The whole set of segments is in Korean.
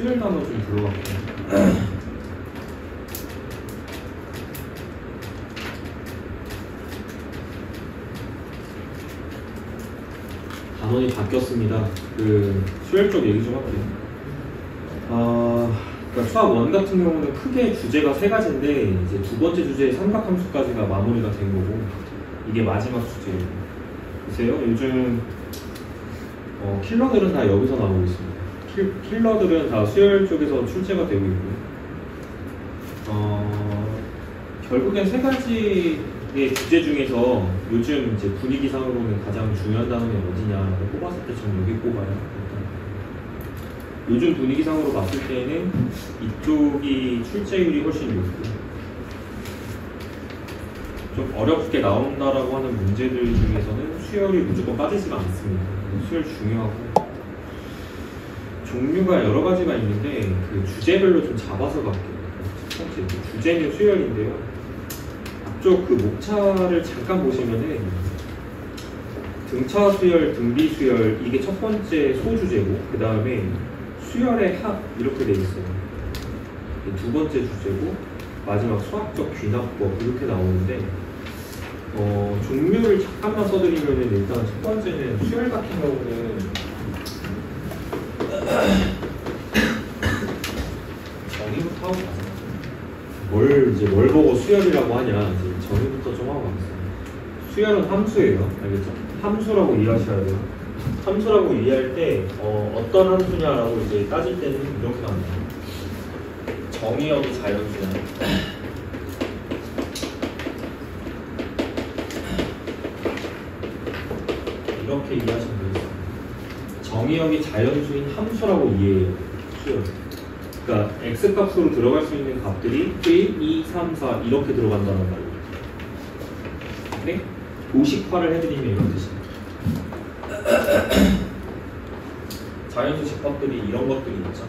수열 단어 좀 불러갈게요. 단원이 바뀌었습니다. 그 수열 쪽 얘기 좀 할게요. 그러니까 수학 1 같은 경우는 크게 주제가 3가지인데 이제 두 번째 주제의 삼각함수까지가 마무리가 된 거고 이게 마지막 주제예요. 보세요. 요즘 킬러들은 다 여기서 나오고 있습니다. 킬러들은 다 수열 쪽에서 출제가 되고 있고요. 결국엔 3가지의 주제 중에서 요즘 이제 분위기상으로는 가장 중요한 단원이 어디냐라고 뽑았을 때 저는 여기 꼽아요. 요즘 분위기상으로 봤을 때는 이쪽이 출제율이 훨씬 높고 좀 어렵게 나온다라고 하는 문제들 중에서는 수열이 무조건 빠지지가 않습니다. 수열 중요하고 종류가 여러 가지가 있는데 그 주제별로 좀 잡아서 갈게요. 첫 번째 주제는 수열인데요. 앞쪽 그 목차를 잠깐 보시면은 등차 수열, 등비 수열 이게 첫 번째 소주제고 그 다음에 수열의 합 이렇게 돼 있어요. 두 번째 주제고 마지막 수학적 귀납법 이렇게 나오는데 종류를 잠깐만 써드리면은 일단 첫 번째는 수열 같은 경우는 정의부터 하고 가자. 뭘 보고 수열이라고 하냐 이제 정의부터 좀 하고 가겠습니다. 수열은 함수예요. 알겠죠? 함수라고 이해하셔야 돼요. 함수라고 이해할 때 어떤 함수냐라고 이제 따질 때는 이렇게 나옵니다. 정의역이 자연수냐 이렇게 이해하시면 되겠습니다. 정의역이 자연수인 함수라고 이해해요. 수열. 그러니까 x값으로 들어갈 수 있는 값들이 1, 2, 3, 4 이렇게 들어간다는 말이에요. 근데 도식화를 해드리면 이런 뜻입니다. 자연수 집합들이 이런 것들이 있죠.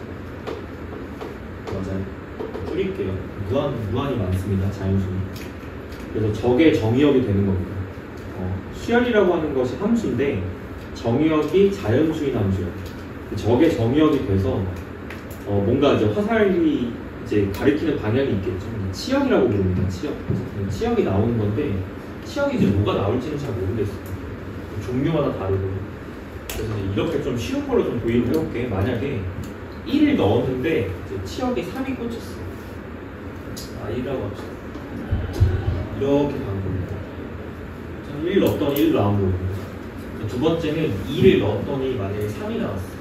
맞아요. 줄일게요. 무한이 많습니다. 자연수는. 그래서 저게 정의역이 되는 겁니다. 수열이라고 하는 것이 함수인데 정의역이 자연수인 함수예요. 저게 정의역이 돼서 뭔가 이제 화살이 이제 가리키는 방향이 있겠죠. 치역이라고 부릅니다. 치역. 치역이 나오는 건데 치역이 이제 뭐가 나올지는 잘 모르겠어요. 종류마다 다르고. 그래서 이렇게 좀 쉬운 걸로 좀 도입을 해볼게. 만약에 1을 넣었는데 이제 치역이 3이 꽂혔어요. 1이라고 합시다. 이렇게 가는 겁니다. 1 넣었더니 1 나온 거거든요. 두 번째는 2를 넣었더니 만약에 3이 나왔어요.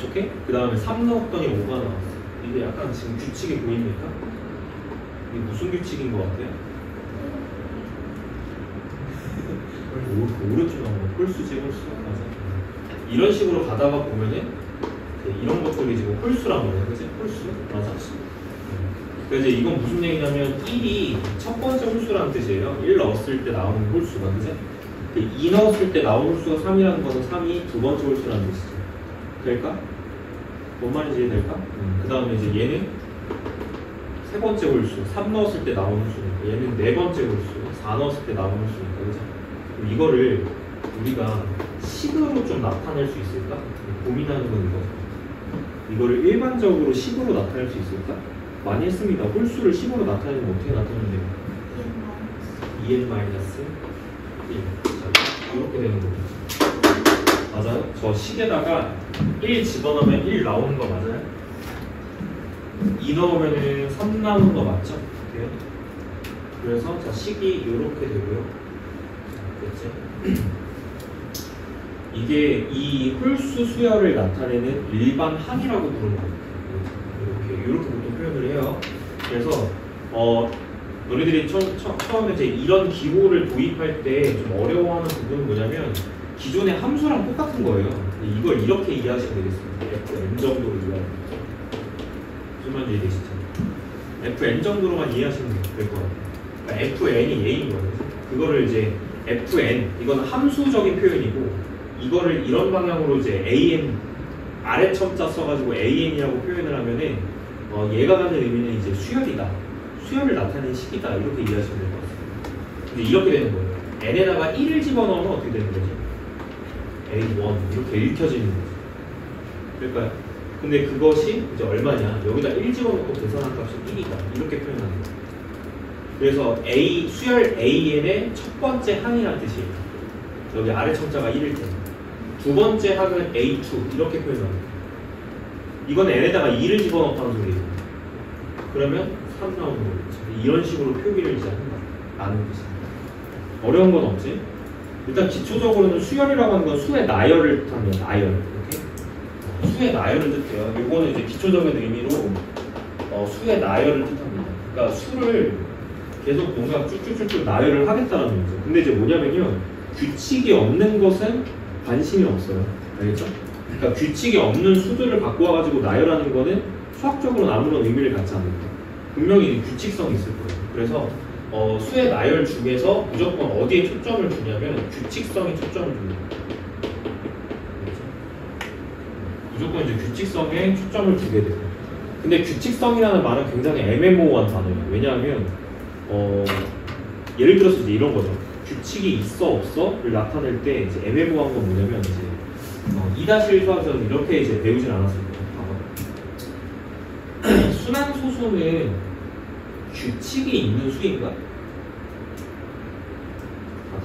오케이? 그 다음에 3 넣었더니 5가 나왔어요. 이게 약간 지금 규칙이 보입니까? 이게 무슨 규칙인 것 같아요? 오른쪽 나오는 홀수지 홀수. 맞아. 이런 식으로 가다가 보면은 이런 것들이 지금 홀수란 말이야. 그치? 홀수. 맞아. 그래서 이제 이건 무슨 얘기냐면 1이 첫 번째 홀수라는 뜻이에요. 1 넣었을 때 나오는 홀수가. 그치? 2 넣었을 때 나온 홀수가 3이라는 것은 3이 두 번째 홀수라는 뜻이죠. 될까? 뭔 말인지 이해될까? 그 다음에 이제 얘는 세 번째 홀수. 3 넣었을 때 나온 홀수니까. 얘는 네 번째 홀수. 4 넣었을 때 나온 홀수니까. 그치? 이거를 우리가 식으로 좀 나타낼 수 있을까? 고민하는 건 이거죠. 이거를 일반적으로 식으로 나타낼 수 있을까? 많이 했습니다. 홀수를 식으로 나타내면 어떻게 나타내면 돼요? 2n-1 이렇게 되는 거죠. 맞아요? 저 식에다가 1 집어넣으면 1 나오는 거 맞아요? 2 넣으면 3 나오는 거 맞죠? 그래요? 그래서 자 식이 이렇게 되고요. 이게 이 홀수 수열을 나타내는 일반 항이라고 부르는 겁니다. 이렇게 보통 표현을 해요. 그래서 너희들이 처음에 이제 이런 기호를 도입할 때 좀 어려워하는 부분은 뭐냐면 기존의 함수랑 똑같은 거예요. 이걸 이렇게 이해하시면 되겠습니다. fn 정도로 이해하면 무슨 말인지 이해되시죠? fn 정도로만 이해하시면 될 것 같아요. 그러니까 fn이 a인 거예요. 그거를 이제 fn 이건 함수적인 표현이고 이거를 이런 방향으로 이제 an 아래 첨자 써가지고 an이라고 표현을 하면은 얘가 갖는 의미는 이제 수열이다, 수열을 나타내는 식이다 이렇게 이해하시면 될 것 같습니다. 근데 이렇게 되는 거예요. n에다가 1을 집어넣으면 어떻게 되는 거죠? A1 이렇게 읽혀지는 거죠. 그럴까요? 근데 그것이 이제 얼마냐? 여기다 1 집어넣고 계산한 값이 1이다. 이렇게 표현하는 거예요. 그래서 A, 수열 AN의 첫 번째 항이라는 뜻이에요. 여기 아래 첨자가 1일 때. 두 번째 항은 A2 이렇게 표현하는 거예요. 이건 N에다가 2를 집어넣었다는 소리예요. 그러면 3 나오는 거겠죠. 이런 식으로 표기를 이제 한다. 라는 뜻입니다. 어려운 건 없지? 일단 기초적으로는 수열이라고 하는 건 수의 나열을 뜻합니다. 나열. 이렇게. 수의 나열을 뜻해요. 이거는 이제 기초적인 의미로 수의 나열을 뜻합니다. 그러니까 수를 계속 뭔가 쭉쭉쭉쭉 나열을 하겠다는 거죠. 근데 이제 뭐냐면요. 규칙이 없는 것은 관심이 없어요. 알겠죠? 그러니까 규칙이 없는 수들을 갖고 와가지고 나열하는 거는 수학적으로는 아무런 의미를 갖지 않는다. 분명히 규칙성이 있을 거예요. 그래서 수의 나열 중에서 무조건 어디에 초점을 두냐면 규칙성에 초점을 둡니다. 무조건 이제 규칙성에 초점을 두게 돼요. 근데 규칙성이라는 말은 굉장히 애매모호한 단어예요. 왜냐하면 예를 들어서 이제 이런 거죠. 규칙이 있어 없어를 나타낼 때 이제 애매모호한 건 뭐냐면 이제 2-1 수학에서는 이렇게 이제 배우진 않았을 거예요. 순환 소수는 규칙이 있는 수인가?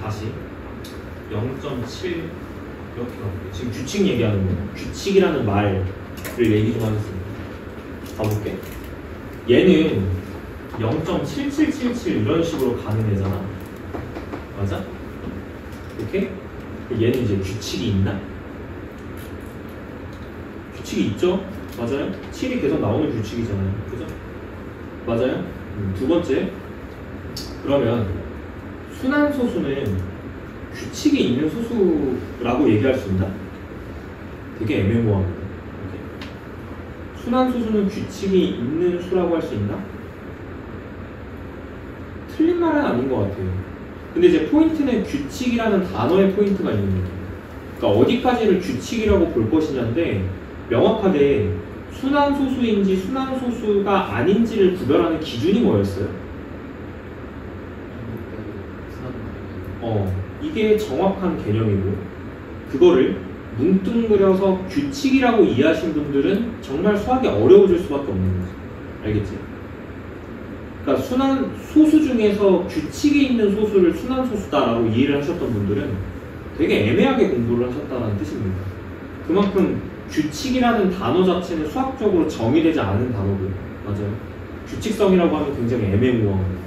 다시 0.7 이렇게 가볼게요. 지금 규칙 얘기하는 거예요. 규칙이라는 말을 얘기 좀 하겠습니다. 가볼게. 얘는 0.7777 이런 식으로 가는 애잖아. 맞아? 이렇게? 얘는 이제 규칙이 있나? 규칙이 있죠? 맞아요? 7이 계속 나오는 규칙이잖아요. 그죠? 맞아요? 두 번째. 그러면 순환소수는 규칙이 있는 소수라고 얘기할 수 있나? 되게 애매모호합니다. 순환소수는 규칙이 있는 수라고 할 수 있나? 틀린 말은 아닌 것 같아요. 근데 이제 포인트는 규칙이라는 단어의 포인트가 있는 거예요. 그러니까 어디까지를 규칙이라고 볼 것이냐인데 명확하게 순환소수인지 순환소수가 아닌지를 구별하는 기준이 뭐였어요? 이게 정확한 개념이고 그거를 뭉뚱그려서 규칙이라고 이해하신 분들은 정말 수학이 어려워질 수밖에 없는 거죠. 알겠지? 그러니까 순환소수 중에서 규칙이 있는 소수를 순환소수다라고 이해를 하셨던 분들은 되게 애매하게 공부를 하셨다는 뜻입니다. 그만큼 규칙이라는 단어 자체는 수학적으로 정의되지 않은 단어고요. 맞아요. 규칙성이라고 하면 굉장히 애매모호합니다.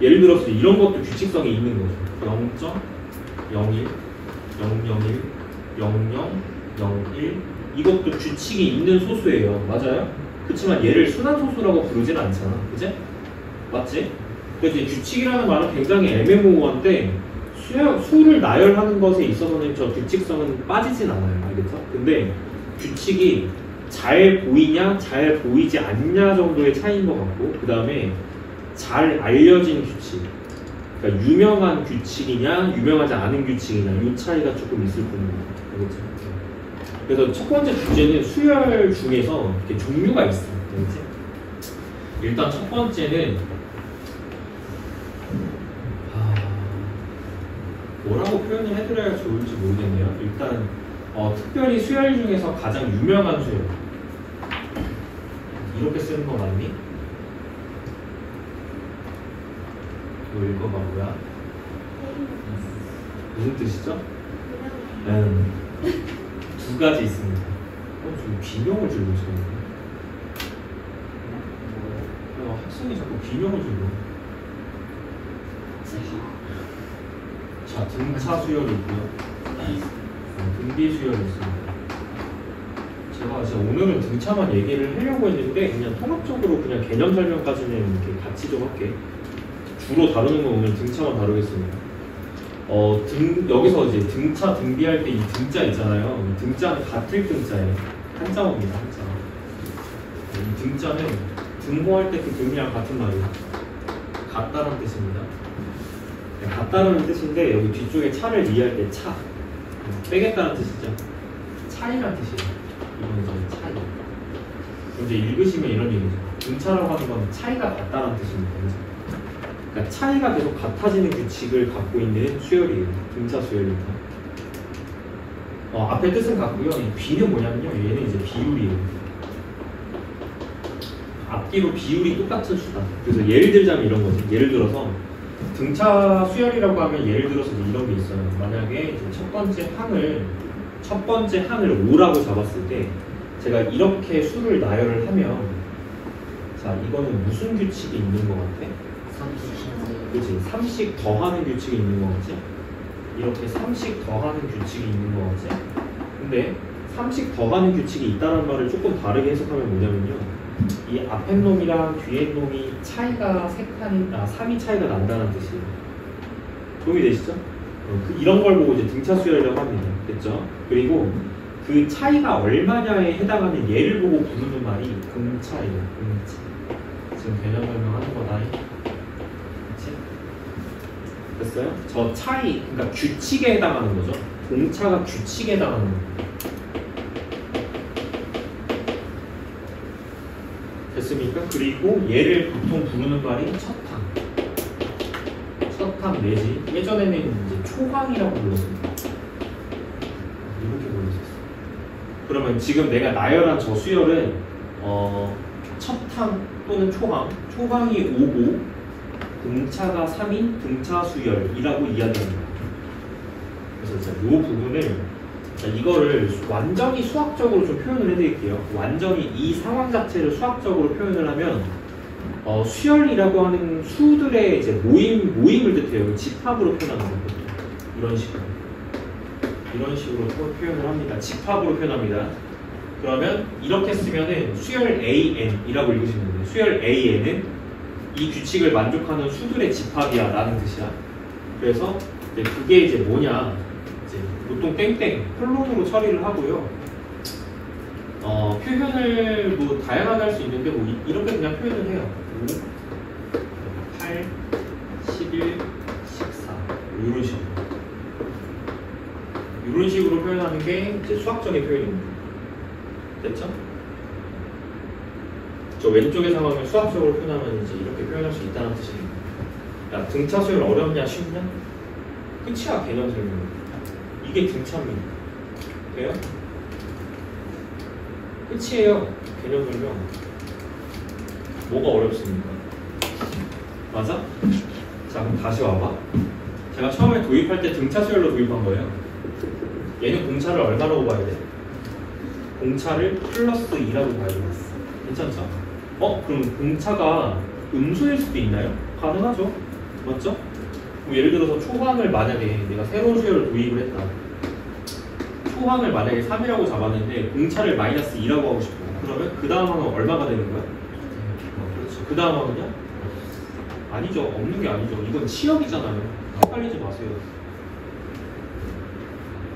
예를 들어서 이런 것도 규칙성이 있는 거죠. 0.01, 001, 0001 이것도 규칙이 있는 소수예요. 맞아요? 그렇지만 얘를 순환소수라고 부르지는 않잖아. 그치? 맞지? 그래서 규칙이라는 말은 굉장히 애매모호한데 수를 나열하는 것에 있어서는 저 규칙성은 빠지진 않아요. 알겠죠? 근데 규칙이 잘 보이냐 잘 보이지 않냐 정도의 차이인 것 같고 그 다음에 잘 알려진 규칙 그러니까 유명한 규칙이냐 유명하지 않은 규칙이냐 이 차이가 조금 있을 뿐입니다. 알겠죠? 그래서 첫 번째 주제는 수열 중에서 이렇게 종류가 있어요. 알겠지? 일단 첫 번째는 뭐라고 표현을 해드려야 좋을지 모르겠네요. 일단 특별히 수열 중에서 가장 유명한 수열 이렇게 쓰는 거 맞니? 이거 읽어봐. 뭐야? 무슨 뜻이죠? 두 가지 있습니다. 지금 비명을 질고 있어요. 학생이 자꾸 비명을 질고. 자, 등차 수열이 있고요. 등비 수열이 있습니다. 제가 진짜 오늘은 등차만 얘기를 하려고 했는데 그냥 통합적으로 그냥 개념 설명까지는 이렇게 같이 좀 할게. 주로 다루는 건 오늘 등차만 다루겠습니다. 여기서 이제 등차 등비할 때 이 등자 있잖아요. 이 등자는 같을 등자예요. 한자어입니다. 한자. 이 등자는 등호할 때 그 등이랑 같은 말이에요. 같다는 뜻입니다. 같다는 뜻인데 여기 뒤쪽에 차를 이해할 때 차 빼겠다는 뜻이죠. 차이란 뜻이에요. 이건 이제 차이. 이제 읽으시면 이런 얘기죠. 등차라고 하는 건 차이가 같다는 뜻입니다. 그러니까 차이가 계속 같아지는 규칙을 갖고 있는 수열이에요. 등차 수열입니다. 앞에 뜻은 같고요. 이 B는 뭐냐면요. 얘는 이제 비율이에요. 앞뒤로 비율이 똑같은 수다. 그래서 예를 들자면 이런 거지. 예를 들어서 등차 수열이라고 하면 예를 들어서 이런 게 있어요. 만약에 첫 번째 항을 5라고 잡았을 때 제가 이렇게 수를 나열을 하면 자 이거는 무슨 규칙이 있는 것 같아? 30. 그치? 3씩 더하는 규칙이 있는 것 같지? 이렇게 3씩 더하는 규칙이 있는 것 같지? 근데 3씩 더하는 규칙이 있다는 말을 조금 다르게 해석하면 뭐냐면요. 이 앞에 놈이랑 뒤에 놈이 차이가 3이 차이가 난다는 뜻이에요. 도움이 되시죠? 이런 걸 보고 이제 등차 수열이라고 합니다. 됐죠? 그리고 그 차이가 얼마냐에 해당하는 예를 보고 부르는 말이 공차예요. 공차. 지금 개념 설명하는 거다. 그치? 됐어요? 저 차이, 그러니까 규칙에 해당하는 거죠. 공차가 규칙에 해당하는 거예요. 됐습니까? 그리고 얘를 보통 부르는 말이 첫항 내지 예전에는 이제 초항이라고 불렀습니다. 이렇게 불렀었어요. 그러면 지금 내가 나열한 저 수열은 첫항 또는 초항이 5고 등차가 3인 등차 수열이라고 이야기합니다. 그래서 이 부분을 이거를 완전히 수학적으로 좀 표현을 해드릴게요. 완전히 이 상황 자체를 수학적으로 표현을 하면 수열이라고 하는 수들의 이제 모임을 뜻해요. 집합으로 표현하는 거거든요. 이런 식으로 표현을 합니다. 집합으로 표현합니다. 그러면 이렇게 쓰면은 수열 AN이라고 읽으시면 돼요. 수열 AN은 이 규칙을 만족하는 수들의 집합이야 라는 뜻이야. 그래서 이제 그게 이제 뭐냐, 이제 보통 땡땡 콜론으로 처리를 하고요. 표현을 뭐 다양하게 할 수 있는데 뭐 이렇게 그냥 표현을 해요. 5, 8, 11, 14 이런 식으로. 이런 식으로 표현하는 게 이제 수학적인 표현입니다. 됐죠? 저 왼쪽의 상황을 수학적으로 표현하면 이제 이렇게 표현할 수 있다는 뜻입니다. 야, 등차 수열 어렵냐 쉽냐? 끝이야 개념 설명. 이게 등차입니다. 돼요? 끝이에요 개념 설명. 뭐가 어렵습니까? 맞아? 자 그럼 다시 와봐. 제가 처음에 도입할 때 등차 수열로 도입한 거예요. 얘는 공차를 얼마라고 봐야 돼? 공차를 플러스 2라고 봐야 돼. 괜찮죠? 그럼 공차가 음수일 수도 있나요? 가능하죠. 맞죠? 예를 들어서 초항을 만약에 내가 새로운 수열을 도입을 했다. 초항을 만약에 3이라고 잡았는데 공차를 마이너스 2라고 하고 싶어. 그러면 그 다음 항은 얼마가 되는 거야? 그렇죠. 그 다음 항은요? 아니죠. 없는 게 아니죠. 이건 치역이잖아요. 헷갈리지 마세요.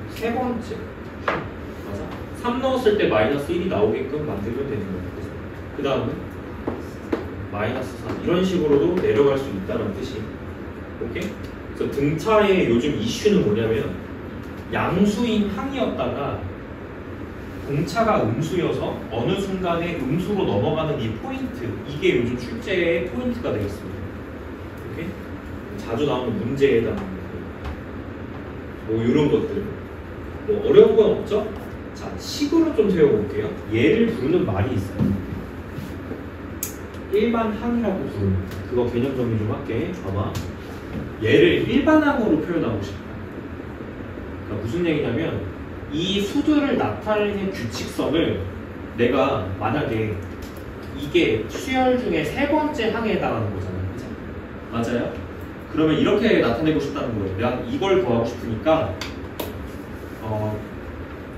세 번째. 맞아. 3 넣었을 때 마이너스 1이 나오게끔 만들면 되는 거예요. 그 다음은 마이너스 3. 이런 식으로도 내려갈 수 있다는 뜻이. 오케이? 그래서 등차의 요즘 이슈는 뭐냐면 양수인 항이었다가 공차가 음수여서 어느 순간에 음수로 넘어가는 이 포인트, 이게 요즘 출제의 포인트가 되겠습니다. 오케이? 자주 나오는 문제에 해당합니다. 뭐 이런 것들. 뭐 어려운 건 없죠? 자, 식으로 좀 세워볼게요. 얘를 부르는 말이 있어요. 일반항이라고 부릅니다. 그거 개념 정리 좀 할게. 봐봐. 얘를 일반항으로 표현하고 싶다. 그러니까 무슨 얘기냐면 이 수들을 나타내는 규칙성을 내가 만약에 이게 수열 중에 세 번째 항에 해당하는 거잖아요. 그죠? 맞아요? 그러면 이렇게 나타내고 싶다는 거예요. 내가 이걸 구하고 싶으니까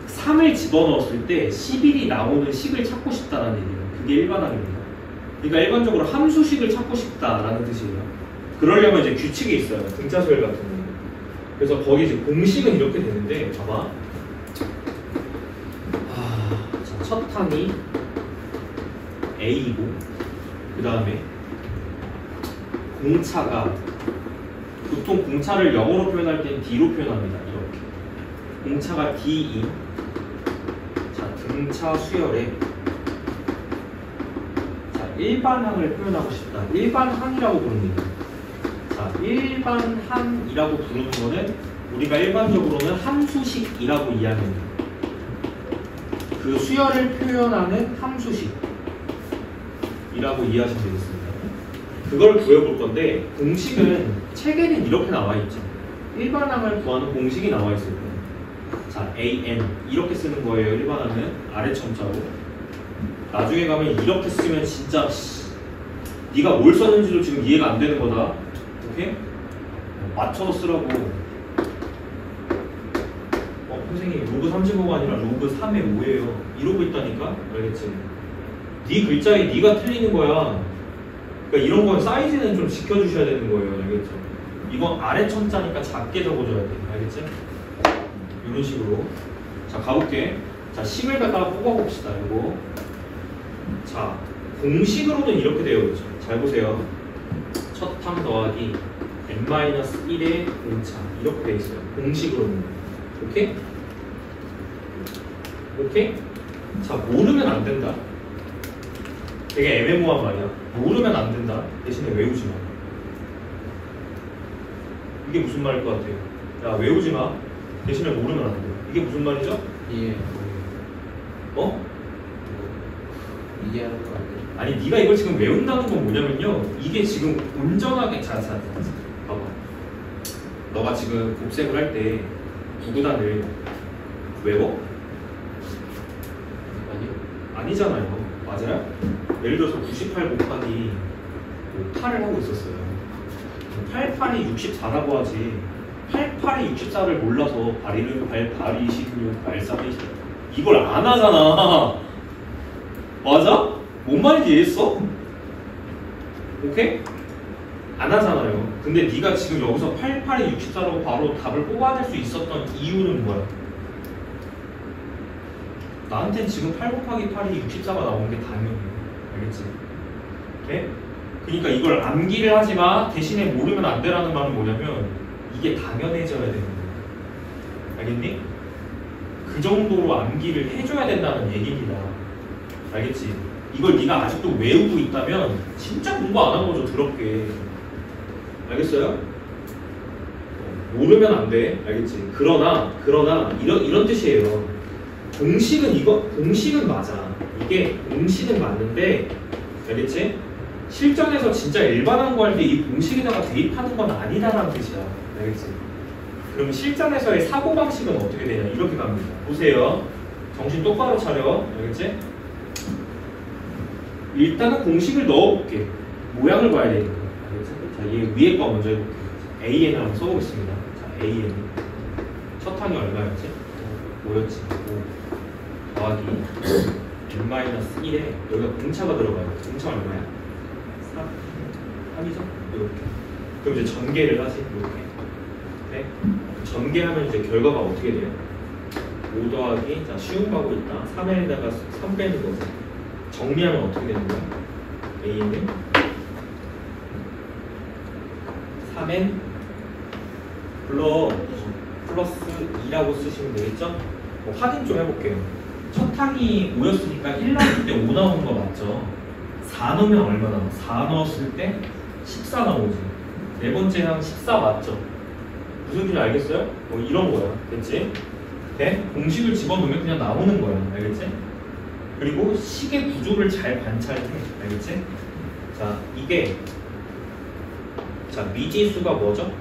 3을 집어넣었을 때 11이 나오는 식을 찾고 싶다는 얘기예요. 그게 일반항입니다. 그러니까 일반적으로 함수식을 찾고 싶다라는 뜻이에요. 그러려면 이제 규칙이 있어요. 등차수열 같은 거. 그래서 거기 이제 공식은 이렇게 되는데, 봐봐. 자, 첫 항이 A이고, 그 다음에 공차가, 보통 공차를 영어로 표현할 때는 D로 표현합니다. 이렇게. 공차가 D인, 자, 등차 수열에 일반항을 표현하고 싶다. 일반항이라고 부릅니다. 자, 일반항이라고 부르는 거는 우리가 일반적으로는 함수식이라고 이해합니다. 그 수열을 표현하는 함수식이라고 이해하시면 되겠습니다. 그걸 구해볼 건데 공식은 책에는 이렇게 나와 있죠. 일반항을 구하는 공식이 나와 있을 거예요. 자, AN 이렇게 쓰는 거예요. 일반항은 아래 첨자로. 나중에 가면 이렇게 쓰면 진짜 네가 뭘 썼는지도 지금 이해가 안 되는 거다. 오케이? 맞춰서 쓰라고. 선생님 로그 35가 아니라 로그 3의 5예요. 이러고 있다니까? 알겠지? 네 글자에 네가 틀리는 거야. 그러니까 이런 건 사이즈는 좀 지켜주셔야 되는 거예요. 알겠죠? 이건 아래 첨자니까 작게 적어줘야 돼. 알겠지? 이런 식으로. 자, 가볼게. 자, 10을 갖다가 뽑아봅시다. 이거. 자, 공식으로는 이렇게 되어 있죠. 잘 보세요. 첫 항 더하기 n-1의 공차. 이렇게 되어 있어요. 공식으로는. 오케이? 오케이? 자, 모르면 안 된다. 되게 애매모호한 말이야. 모르면 안 된다. 대신에 외우지 마. 이게 무슨 말일 것 같아요? 야, 외우지 마. 대신에 모르면 안 돼. 이게 무슨 말이죠? 예. 어? 이해하는 거 아니에요? 아니, 네가 이걸 지금 외운다는 건 뭐냐면요. 이게 지금 온전하게 자, 봐봐. 너가 지금 곱셈을 할 때 구구단을 외워? 아니요. 아니잖아요. 맞아요? 예를 들어서 98 곱하기 8을 하고 있었어요. 88이 64라고 하지. 88이 64를 몰라서 8이 16, 83이 16 이걸 안 하잖아. 맞아? 뭔 말인지 이해했어? 오케이? 안 하잖아요. 근데 네가 지금 여기서 88이 64라고 바로 답을 뽑아낼 수 있었던 이유는 뭐야? 나한텐 지금 8 곱하기 8이 64가 나오는 게 당연해. 알겠지? 오케이? 그러니까 이걸 암기를 하지 마. 대신에 모르면 안 되라는 말은 뭐냐면 이게 당연해져야 되는 거야. 알겠니? 그 정도로 암기를 해줘야 된다는 얘기입니다. 알겠지? 이걸 네가 아직도 외우고 있다면 진짜 공부 안 한 거죠. 더럽게. 알겠어요? 모르면 안 돼. 알겠지? 그러나 이런 뜻이에요. 공식은 맞아. 이게 공식은 맞는데, 알겠지? 실전에서 진짜 일반항 구할 때 이 공식에다가 대입하는 건 아니다라는 뜻이야. 알겠지? 그럼 실전에서의 사고방식은 어떻게 되냐? 이렇게 갑니다. 보세요. 정신 똑바로 차려. 알겠지? 일단은 공식을 넣어볼게. 모양을 봐야 되니까. 알겠지? 자, 얘 위에 거 먼저 해볼게요. AN을 한번 써보겠습니다. 자, AN. 첫 항이 얼마였지? 5였지. 5 더하기 n-1에 여기가 공차가 들어가요. 공차 얼마야? 3이죠? 이렇게. 그럼 이제 전개를 하지. 이렇게. 네? 전개하면 이제 결과가 어떻게 돼요? 5 더하기, 자, 쉬운 거 하고 있다. 3에다가 3 빼는 거지. 정리하면 어떻게 되는 거야? A는 3n 플러스 2라고 쓰시면 되겠죠? 확인 좀 해볼게요. 첫 항이 5였으니까 1 나왔을 때 5 나오는 거 맞죠? 4 넣으면 얼마 나와? 4 넣었을 때 14 나오지. 네 번째 항 14 맞죠? 무슨 뜻인지 알겠어요? 이런 거야. 됐지? 네? 공식을 집어넣으면 그냥 나오는 거야. 알겠지? 그리고 식의 구조를 잘 관찰해. 알겠지? 자, 이게 자, 미지수가 뭐죠?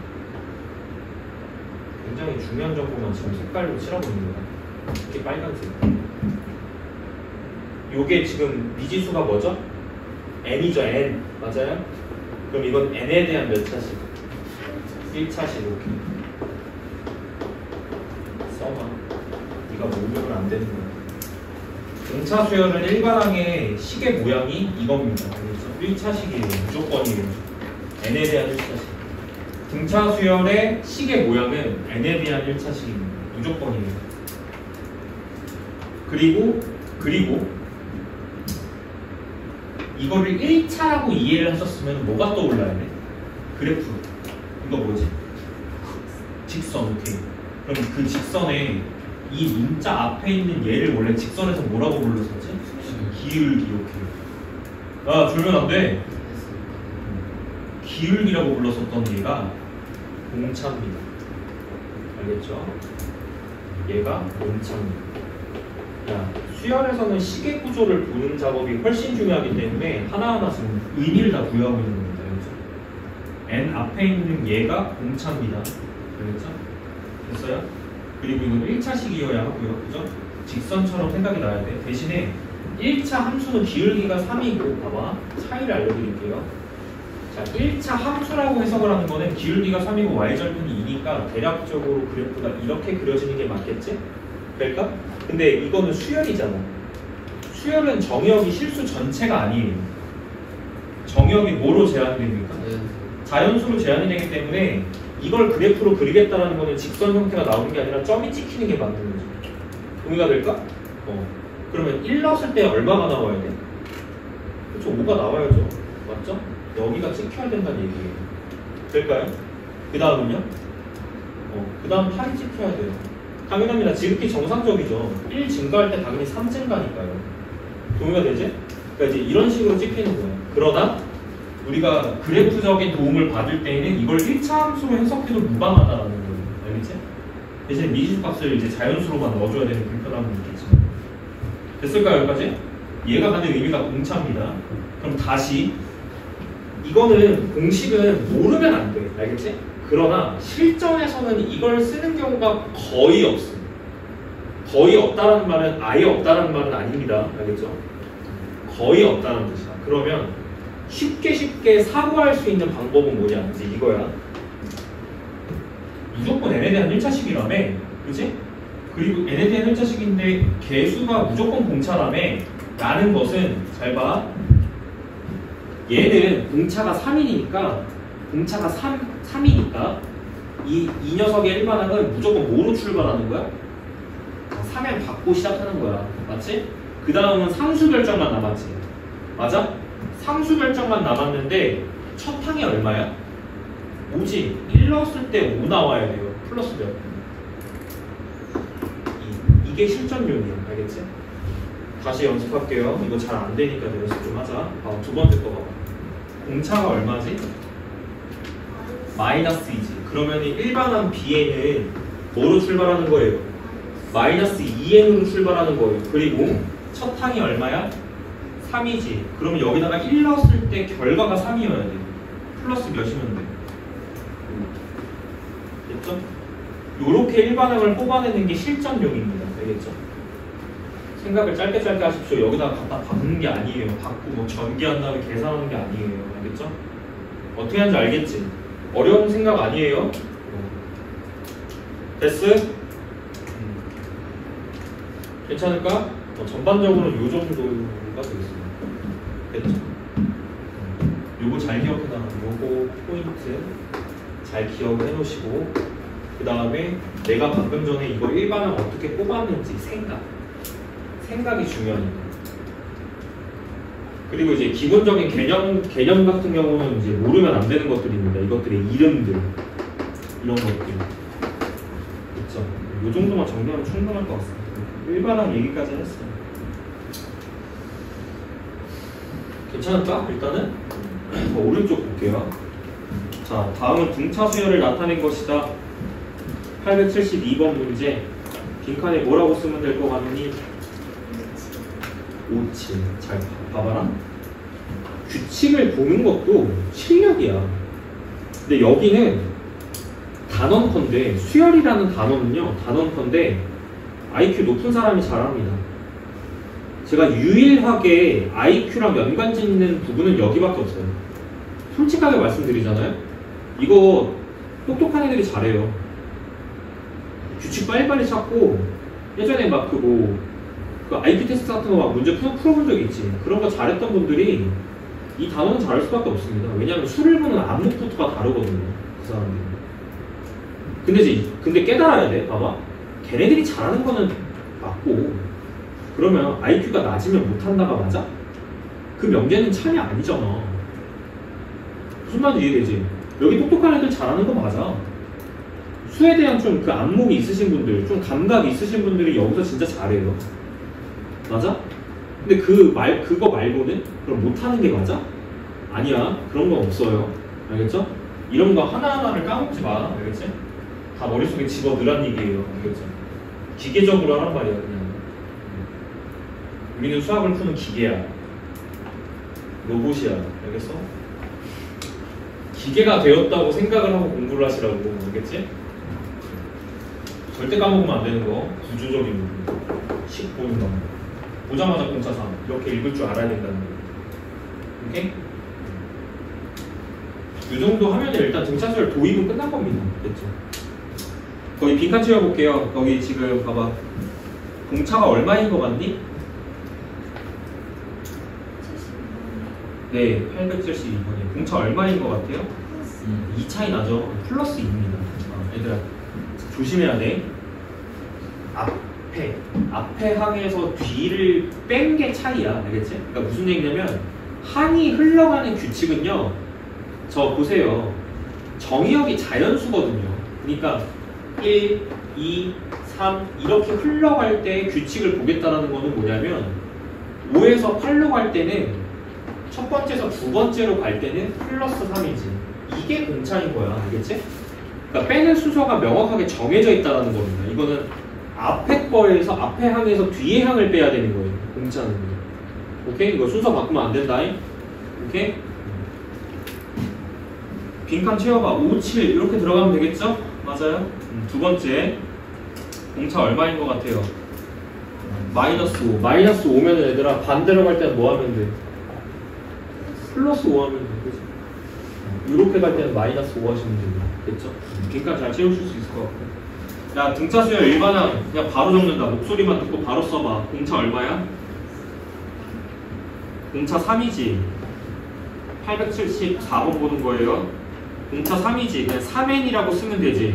굉장히 중요한 정보만 지금 색깔로 칠하고 있는 거야. 이게 빨간색. 요게 지금 미지수가 뭐죠? n이죠, n. 맞아요? 그럼 이건 n에 대한 몇 차식? 1차식 이렇게 써봐. 네가 모르면 안 되는 거야. 공차 수열은 일반항의 식의 모양이 이겁니다. 그래서 1차식이에요. 무조건이에요. n에 대한 1차식. 등차 수열의 식의 모양은 n에 대한 1차식입니다. 무조건이에요. 그리고 이거를 1차라고 이해를 하셨으면 뭐가 떠올라야 돼? 그래프. 이거 뭐지? 직선. 오케이. 그럼 그 직선에 이 문자 앞에 있는 얘를 원래 직선에서 뭐라고 불렀었지? 기울기. 이렇게. 아, 졸면 안 돼. 기울기라고 불렀었던 얘가 공차입니다. 알겠죠? 얘가 온창입니다. 야, 수열에서는 시계 구조를 보는 작업이 훨씬 중요하기 때문에 하나하나 지금 의미를 다 부여하고 있는 겁니다. 알겠죠? n 앞에 있는 얘가 공차입니다. 알겠죠? 됐어요? 그리고 이건 1차식이어야 하고요. 그죠? 직선처럼 생각이 나야 돼. 대신에 1차 함수는 기울기가 3이고 봐봐. 차이를 알려드릴게요. 자, 1차 함수라고 해석을 하는 거는 기울기가 3이고 y절편이 2니까 대략적으로 그래프가 이렇게 그려지는 게 맞겠지? 그럴까? 근데 이거는 수열이잖아. 수열은 정역이 실수 전체가 아니에요. 정역이 뭐로 제한됩니까? 자연수로 제한이 되기 때문에 이걸 그래프로 그리겠다라는 거는 직선 형태가 나오는 게 아니라 점이 찍히는 게 맞는 거죠. 동의가 될까? 그러면 1 넣었을 때 얼마가 나와야 돼? 그렇죠. 5가 나와야죠. 맞죠? 여기가 찍혀야 된다는 얘기예요. 될까요? 그 다음은요? 그 다음 8이 찍혀야 돼요. 당연합니다. 지극히 정상적이죠. 1 증가할 때 당연히 3 증가니까요. 동의가 되지? 그러니까 이제 이런 식으로 찍히는 거예요. 그러나 우리가 그래프적인 도움을 받을 때에는 이걸 1차 함수로 해석해도 무방하다라는 거예요. 알겠지? 대신 미지수값을 이제 자연수로만 넣어줘야 되는 불편함은 있겠지. 됐을까요? 여기까지? 얘가 갖는 의미가 공차입니다. 그럼 다시 이거는 공식은 모르면 안 돼. 알겠지? 그러나 실전에서는 이걸 쓰는 경우가 거의 없습니다. 거의 없다라는 말은 아예 없다라는 말은 아닙니다. 알겠죠? 거의 없다는 뜻이야. 그러면 쉽게 사고할 수 있는 방법은 뭐냐? 이제 이거야. 무조건 n에 대한 1차식이라며. 그치? 그리고 n에 대한 1차식인데 개수가 무조건 공차라며. 라는 것은 잘 봐. 얘는 공차가 3이니까 공차가 3이니까 이 녀석의 일반항은 무조건 뭐로 출발하는 거야? 3행 받고 시작하는 거야. 맞지? 그 다음은 상수 결정만 남았지. 맞아? 상수 결정만 남았는데 첫 항이 얼마야? 5지. 1 넣었을 때 5 나와야 돼요. 플러스 몇? 이게 실전용이야. 알겠지? 다시 연습할게요. 이거 잘 안 되니까 연습 좀 하자. 두 번째 거 봐봐. 공차가 얼마지? 마이너스 2지. 그러면 일반항 B에는 뭐로 출발하는 거예요? 마이너스 2n으로 출발하는 거예요. 그리고 첫 항이 얼마야? 3이지. 그러면 여기다가 1 넣었을 때 결과가 3이어야 돼. 플러스 몇이면 돼? 됐죠? 요렇게 일반항을 뽑아내는 게 실전용입니다. 알겠죠? 생각을 짧게 하십시오. 여기다가 갖다 박는 게 아니에요. 박고 뭐 전개한 다음에 계산하는 게 아니에요. 알겠죠? 어떻게 하는지 알겠지? 어려운 생각 아니에요? 됐어? 괜찮을까? 전반적으로는 요 정도가 되겠습니다. 됐죠? 요거 잘 기억해놔. 요거 포인트 잘 기억을 해놓으시고 그 다음에 내가 방금 전에 이거 일반항 어떻게 뽑았는지 생각이 중요하니까. 그리고 이제 기본적인 개념 같은 경우는 이제 모르면 안 되는 것들입니다. 이것들의 이름들 이런 것들. 그렇죠? 이 정도만 정리하면 충분할 것 같습니다. 일반항 얘기까지 했어요. 괜찮을까? 일단은 오른쪽 볼게요. 자, 다음은 등차 수열을 나타낸 것이다. 872번 문제. 빈칸에 뭐라고 쓰면 될 것 같니? 57. 잘 봐봐라. 규칙을 보는 것도 실력이야. 근데 여기는 단원컨대, 수열이라는 단원컨대 IQ 높은 사람이 잘합니다. 제가 유일하게 IQ랑 연관 짓는 부분은 여기밖에 없어요. 솔직하게 말씀드리잖아요. 이거 똑똑한 애들이 잘해요. 규칙 빨리빨리 찾고 예전에 막 그 IQ 테스트 같은 거 막 문제 풀어본 적 있지. 그런 거 잘했던 분들이 이 단어는 잘할 수밖에 없습니다. 왜냐하면 수를 보는 안목부터가 다르거든요. 그 사람들이. 근데 깨달아야 돼. 봐봐. 걔네들이 잘하는 거는 맞고 그러면 IQ가 낮으면 못한다가 맞아? 그 명제는 참이 아니잖아. 무슨 말인지 이해되지? 여기 똑똑한 애들 잘하는 거 맞아. 수에 대한 좀 그 안목이 있으신 분들, 좀 감각이 있으신 분들이 여기서 진짜 잘해요. 맞아? 근데 그거 말고는 그럼 못하는 게 맞아? 아니야. 그런 건 없어요. 알겠죠? 이런 거 하나하나를 까먹지 마. 알겠지? 다 머릿속에 집어넣으란 얘기예요. 알겠죠? 기계적으로 하란 말이야 그냥. 우리는 수학을 푸는 기계야. 로봇이야. 알겠어? 기계가 되었다고 생각을 하고 공부를 하시라고. 알겠지? 절대 까먹으면 안 되는 거. 구조적인 부분. 식 보는 거. 보자마자 공차 3. 이렇게 읽을 줄 알아야 된다는 거. 오케이? 이 정도 하면 일단 등차수열 도입은 끝난 겁니다. 됐죠? 거기 빈칸 채워볼게요. 거기 지금 봐봐. 공차가 얼마인 거 같니? 네, 872번이에요. 공차 얼마인 거 같아요? 2 차이 나죠? 플러스 2입니다. 얘들아, 조심해야 돼. 앞에 항에서 뒤를 뺀 게 차이야. 알겠지? 그러니까 무슨 얘기냐면, 항이 흘러가는 규칙은요, 저 보세요. 정의역이 자연수거든요. 그러니까 1, 2, 3 이렇게 흘러갈 때 규칙을 보겠다는 거는 뭐냐면 5에서 8로 갈 때는 첫 번째에서 두 번째로 갈 때는 플러스 3이지. 이게 공차인 거야. 알겠지? 그러니까 빼는 순서가 명확하게 정해져 있다는 겁니다. 이거는 앞에 거에서 앞에 항에서 뒤에 항을 빼야 되는 거예요. 공차는. 오케이? 이거 순서 바꾸면 안 된다. 오케이? 빈칸 채워봐. 5, 7 이렇게 들어가면 되겠죠? 맞아요? 두 번째 공차 얼마인 것 같아요? 마이너스 5. 마이너스 5면 얘들아 반대로 갈 때는 뭐 하면 돼? 플러스 5 하면 돼. 그치? 이렇게 갈 때는 마이너스 5 하시면 됩니다. 됐죠? 빈칸 잘 채우실 수 있을 것 같고. 야, 등차수열 일반항 그냥 바로 적는다. 목소리만 듣고 바로 써봐. 공차 얼마야? 공차 3이지. 874번 보는 거예요. 공차 3이지. 그냥 3n이라고 쓰면 되지.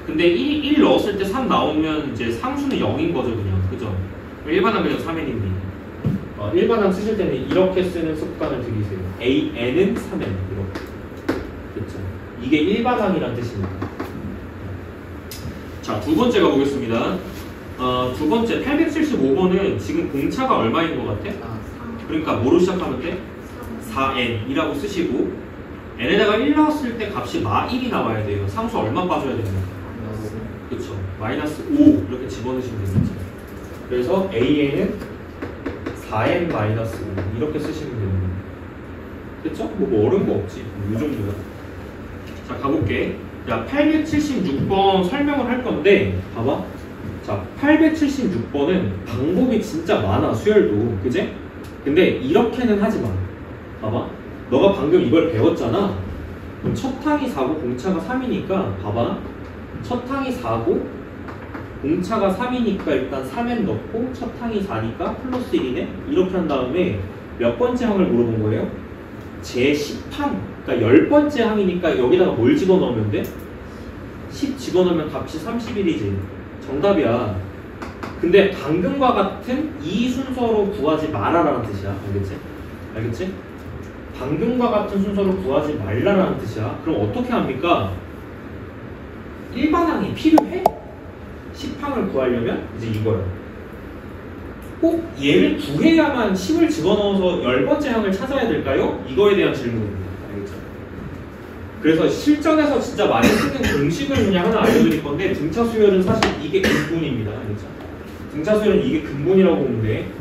근데 1 넣었을 때 3 나오면 이제 상수는 0인 거죠, 그냥. 그죠? 일반항 그냥 3n입니다. 일반항 쓰실 때는 이렇게 쓰는 습관을 들이세요. n은 3n. 이렇게. 그쵸? 이게 일반항이란 뜻입니다. 자, 두 번째 가보겠습니다. 두 번째, 875번은 지금 공차가 얼마인 것 같아? 그러니까 뭐로 시작하면 돼? 4n이라고 쓰시고 n에다가 1 넣었을 때 값이 마1이 나와야 돼요. 상수 얼마 빠져야 됩니까? 그쵸. 마이너스 5 이렇게 집어넣으시면 됩니다. 그래서 an은 4n 마이너스 5 이렇게 쓰시면 됩니다. 그쵸? 뭐 어려운 거 없지. 이 정도야. 자, 가볼게. 자, 876번 설명을 할 건데 봐봐. 자, 876번은 방법이 진짜 많아. 수열도. 그지? 근데 이렇게는 하지 마. 봐봐. 너가 방금 이걸 배웠잖아. 그럼 첫 항이 4고 공차가 3이니까 봐봐. 첫 항이 4고 공차가 3이니까 일단 3n 넣고 첫 항이 4니까 플러스 1이네? 이렇게 한 다음에 몇 번째 항을 물어본 거예요? 제10항. 그러니까 10번째 항이니까 여기다가 뭘 집어넣으면 돼? 10 집어넣으면 값이 31이지. 정답이야. 근데 방금과 같은 이 순서로 구하지 말아라는 뜻이야. 알겠지? 알겠지? 방금과 같은 순서로 구하지 말라라는 뜻이야. 그럼 어떻게 합니까? 일반항이 필요해? 10항을 구하려면 이제 이거야. 꼭 얘를 구해야만 10을 집어넣어서 10번째 항을 찾아야 될까요? 이거에 대한 질문입니다. 알겠죠? 그래서 실전에서 진짜 많이 쓰는 공식을 그냥 하나 알려드릴 건데 등차 수열은 사실 이게 근본입니다. 알겠죠? 등차 수열은 이게 근본이라고 보면 돼.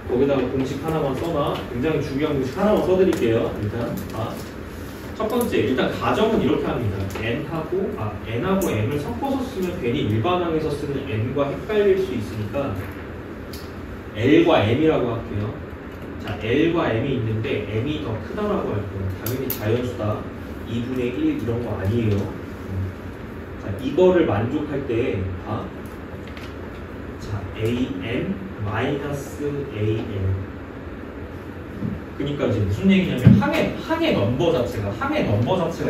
거기다가 공식 하나만 써놔. 굉장히 중요한 공식 하나만 써드릴게요. 일단 첫 번째, 일단 가정은 이렇게 합니다. n하고 m을 섞어서 쓰면 괜히 일반항에서 쓰는 n과 헷갈릴 수 있으니까 l과 m이라고 할게요. 자, l과 m이 있는데 m이 더 크다라고 할 거예요. 당연히 자연수다. 2분의 1 이런 거 아니에요. 자, 이거를 만족할 때 자, am 마이너스 am. 그러니까 이제 무슨 얘기냐면 항의 넘버 자체가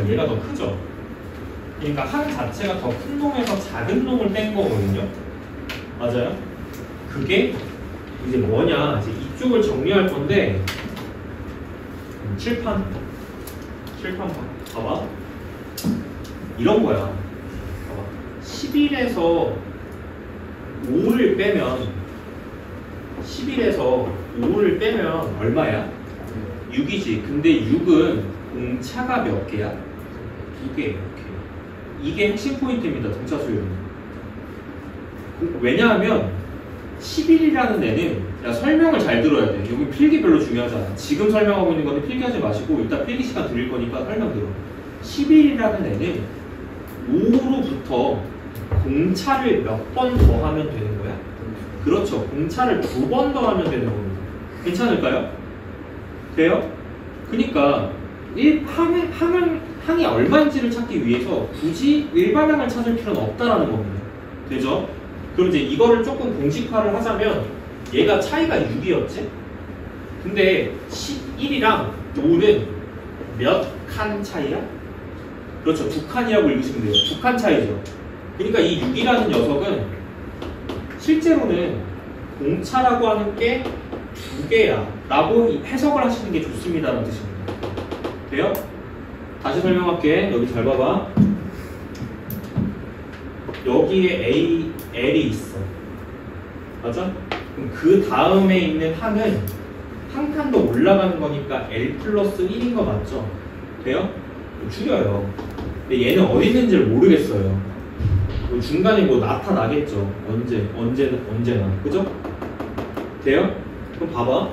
얘가 더 크죠. 그러니까 항 자체가 더 큰 놈에서 작은 놈을 뺀 거거든요. 맞아요? 그게 이제 뭐냐? 이제 이쪽을 정리할 건데 칠판 봐봐. 이런 거야. 봐봐. 11에서 5를 빼면 얼마야? 6이지. 근데 6은 공차가 몇 개야? 2개. 이게 핵심 포인트입니다. 등차 수열은. 왜냐하면 11이라는 애는 야, 설명을 잘 들어야 돼. 여기 필기 별로 중요하지 않아. 지금 설명하고 있는 거는 필기하지 마시고 이따 필기 시간 드릴 거니까 설명 들어. 11이라는 애는 5로부터 공차를 몇 번 더 하면 되는 거야? 그렇죠. 공차를 2번 더 하면 되는 겁니다. 괜찮을까요? 돼요? 그러니까 항이 얼마인지를 찾기 위해서 굳이 일반항을 찾을 필요는 없다라는 겁니다. 되죠? 그럼 이제 이거를 조금 공식화를 하자면 얘가 차이가 6이었지? 근데 11이랑 5는 몇 칸 차이야? 그렇죠. 2칸이라고 읽으시면 돼요. 2칸 차이죠. 그러니까 이 6이라는 녀석은 실제로는 공차라고 하는 게 2개야 라고 해석을 하시는 게 좋습니다라는 뜻입니다. 돼요? 다시 설명할게. 여기 잘 봐봐. 여기에 L이 있어. 맞아? 그럼 그 다음에 있는 항은 한 칸 더 올라가는 거니까 L 플러스 1인 거 맞죠? 돼요? 줄여요. 근데 얘는 어디 있는지를 모르겠어요. 중간에 뭐 나타나겠죠. 언제나. 그죠? 돼요? 그럼 봐봐.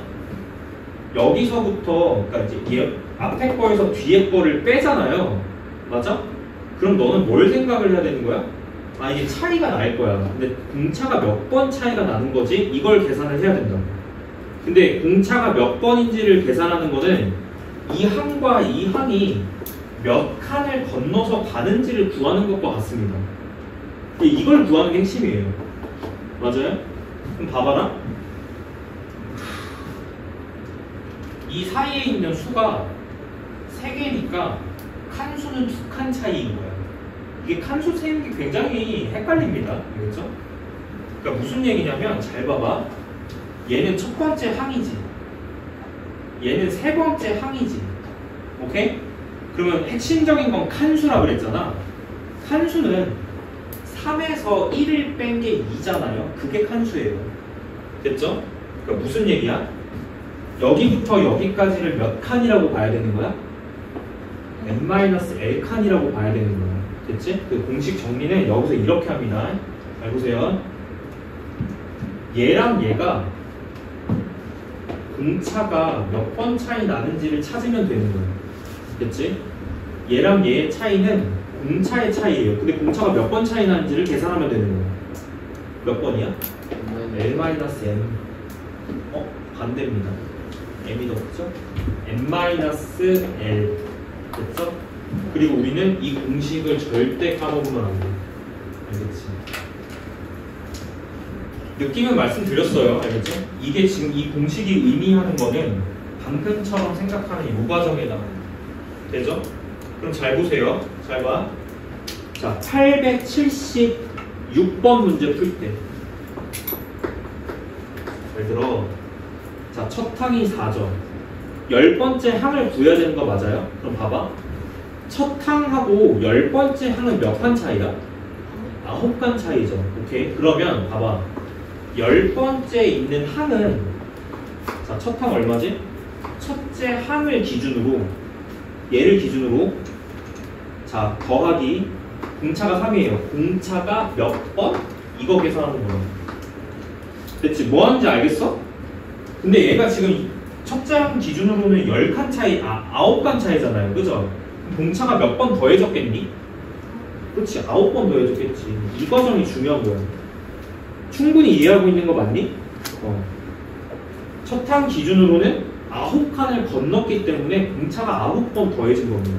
여기서부터, 그러니까 이제 얘 앞에 거에서 뒤에 거를 빼잖아요. 맞아? 그럼 너는 뭘 생각을 해야 되는 거야? 아, 이게 차이가 날 거야. 근데 공차가 몇 번 차이가 나는 거지? 이걸 계산을 해야 된다고. 근데 공차가 몇 번인지를 계산하는 거는 이 항과 이 항이 몇 칸을 건너서 가는지를 구하는 것과 같습니다. 이걸 구하는 게 핵심이에요. 맞아요? 그럼 봐봐라. 이 사이에 있는 수가 3개니까 칸수는 2칸 차이인 거야. 이게 칸수 세는 게 굉장히 헷갈립니다. 알겠죠? 그러니까 무슨 얘기냐면 잘 봐봐. 얘는 첫 번째 항이지. 얘는 세 번째 항이지. 오케이? 그러면 핵심적인 건 칸수라고 그랬잖아. 칸수는 3에서 1을 뺀 게 2잖아요. 그게 칸수예요. 됐죠? 그러니까 무슨 얘기야? 여기부터 여기까지를 몇 칸이라고 봐야 되는 거야? n-l 칸이라고 봐야 되는 거야. 됐지? 그 공식 정리는 여기서 이렇게 합니다. 잘 보세요. 얘랑 얘가 공차가 몇 번 차이 나는지를 찾으면 되는 거야. 됐지? 얘랑 얘의 차이는 공차의 차이예요. 근데 공차가 몇 번 차이 나는지를 계산하면 되는 거야. 몇 번이야? L-M. 반대입니다. M이 더 크죠? N-L. 됐죠? 그리고 우리는 이 공식을 절대 까먹으면 안 돼. 알겠지? 느낌은 말씀드렸어요. 알겠죠? 이게 지금 이 공식이 의미하는 거는 방금처럼 생각하는 이 무과정에 나와요. 되죠? 그럼 잘 보세요. 잘 봐. 자, 876번 문제 풀 때. 잘 들어. 자, 첫 항이 4점. 10번째 항을 구해야 되는 거 맞아요? 그럼 봐봐. 첫 항하고 10번째 항은 몇 칸 차이야? 9칸 차이죠. 오케이? 그러면 봐봐. 10번째 있는 항은 자, 첫 항 얼마지? 첫째 항을 기준으로 얘를 기준으로 자, 더하기 공차가 3이에요. 공차가 몇 번? 이거 계산하는 거야. 됐지? 뭐 하는지 알겠어? 근데 얘가 지금 첫째 항 기준으로는 10칸 차이, 9칸 차이잖아요. 그죠? 공차가 몇 번 더해졌겠니? 그렇지, 9번 더해졌겠지. 이 과정이 중요한 거야. 충분히 이해하고 있는 거 맞니? 첫 항 기준으로는 9칸을 건넜기 때문에 공차가 9번 더해진 겁니다.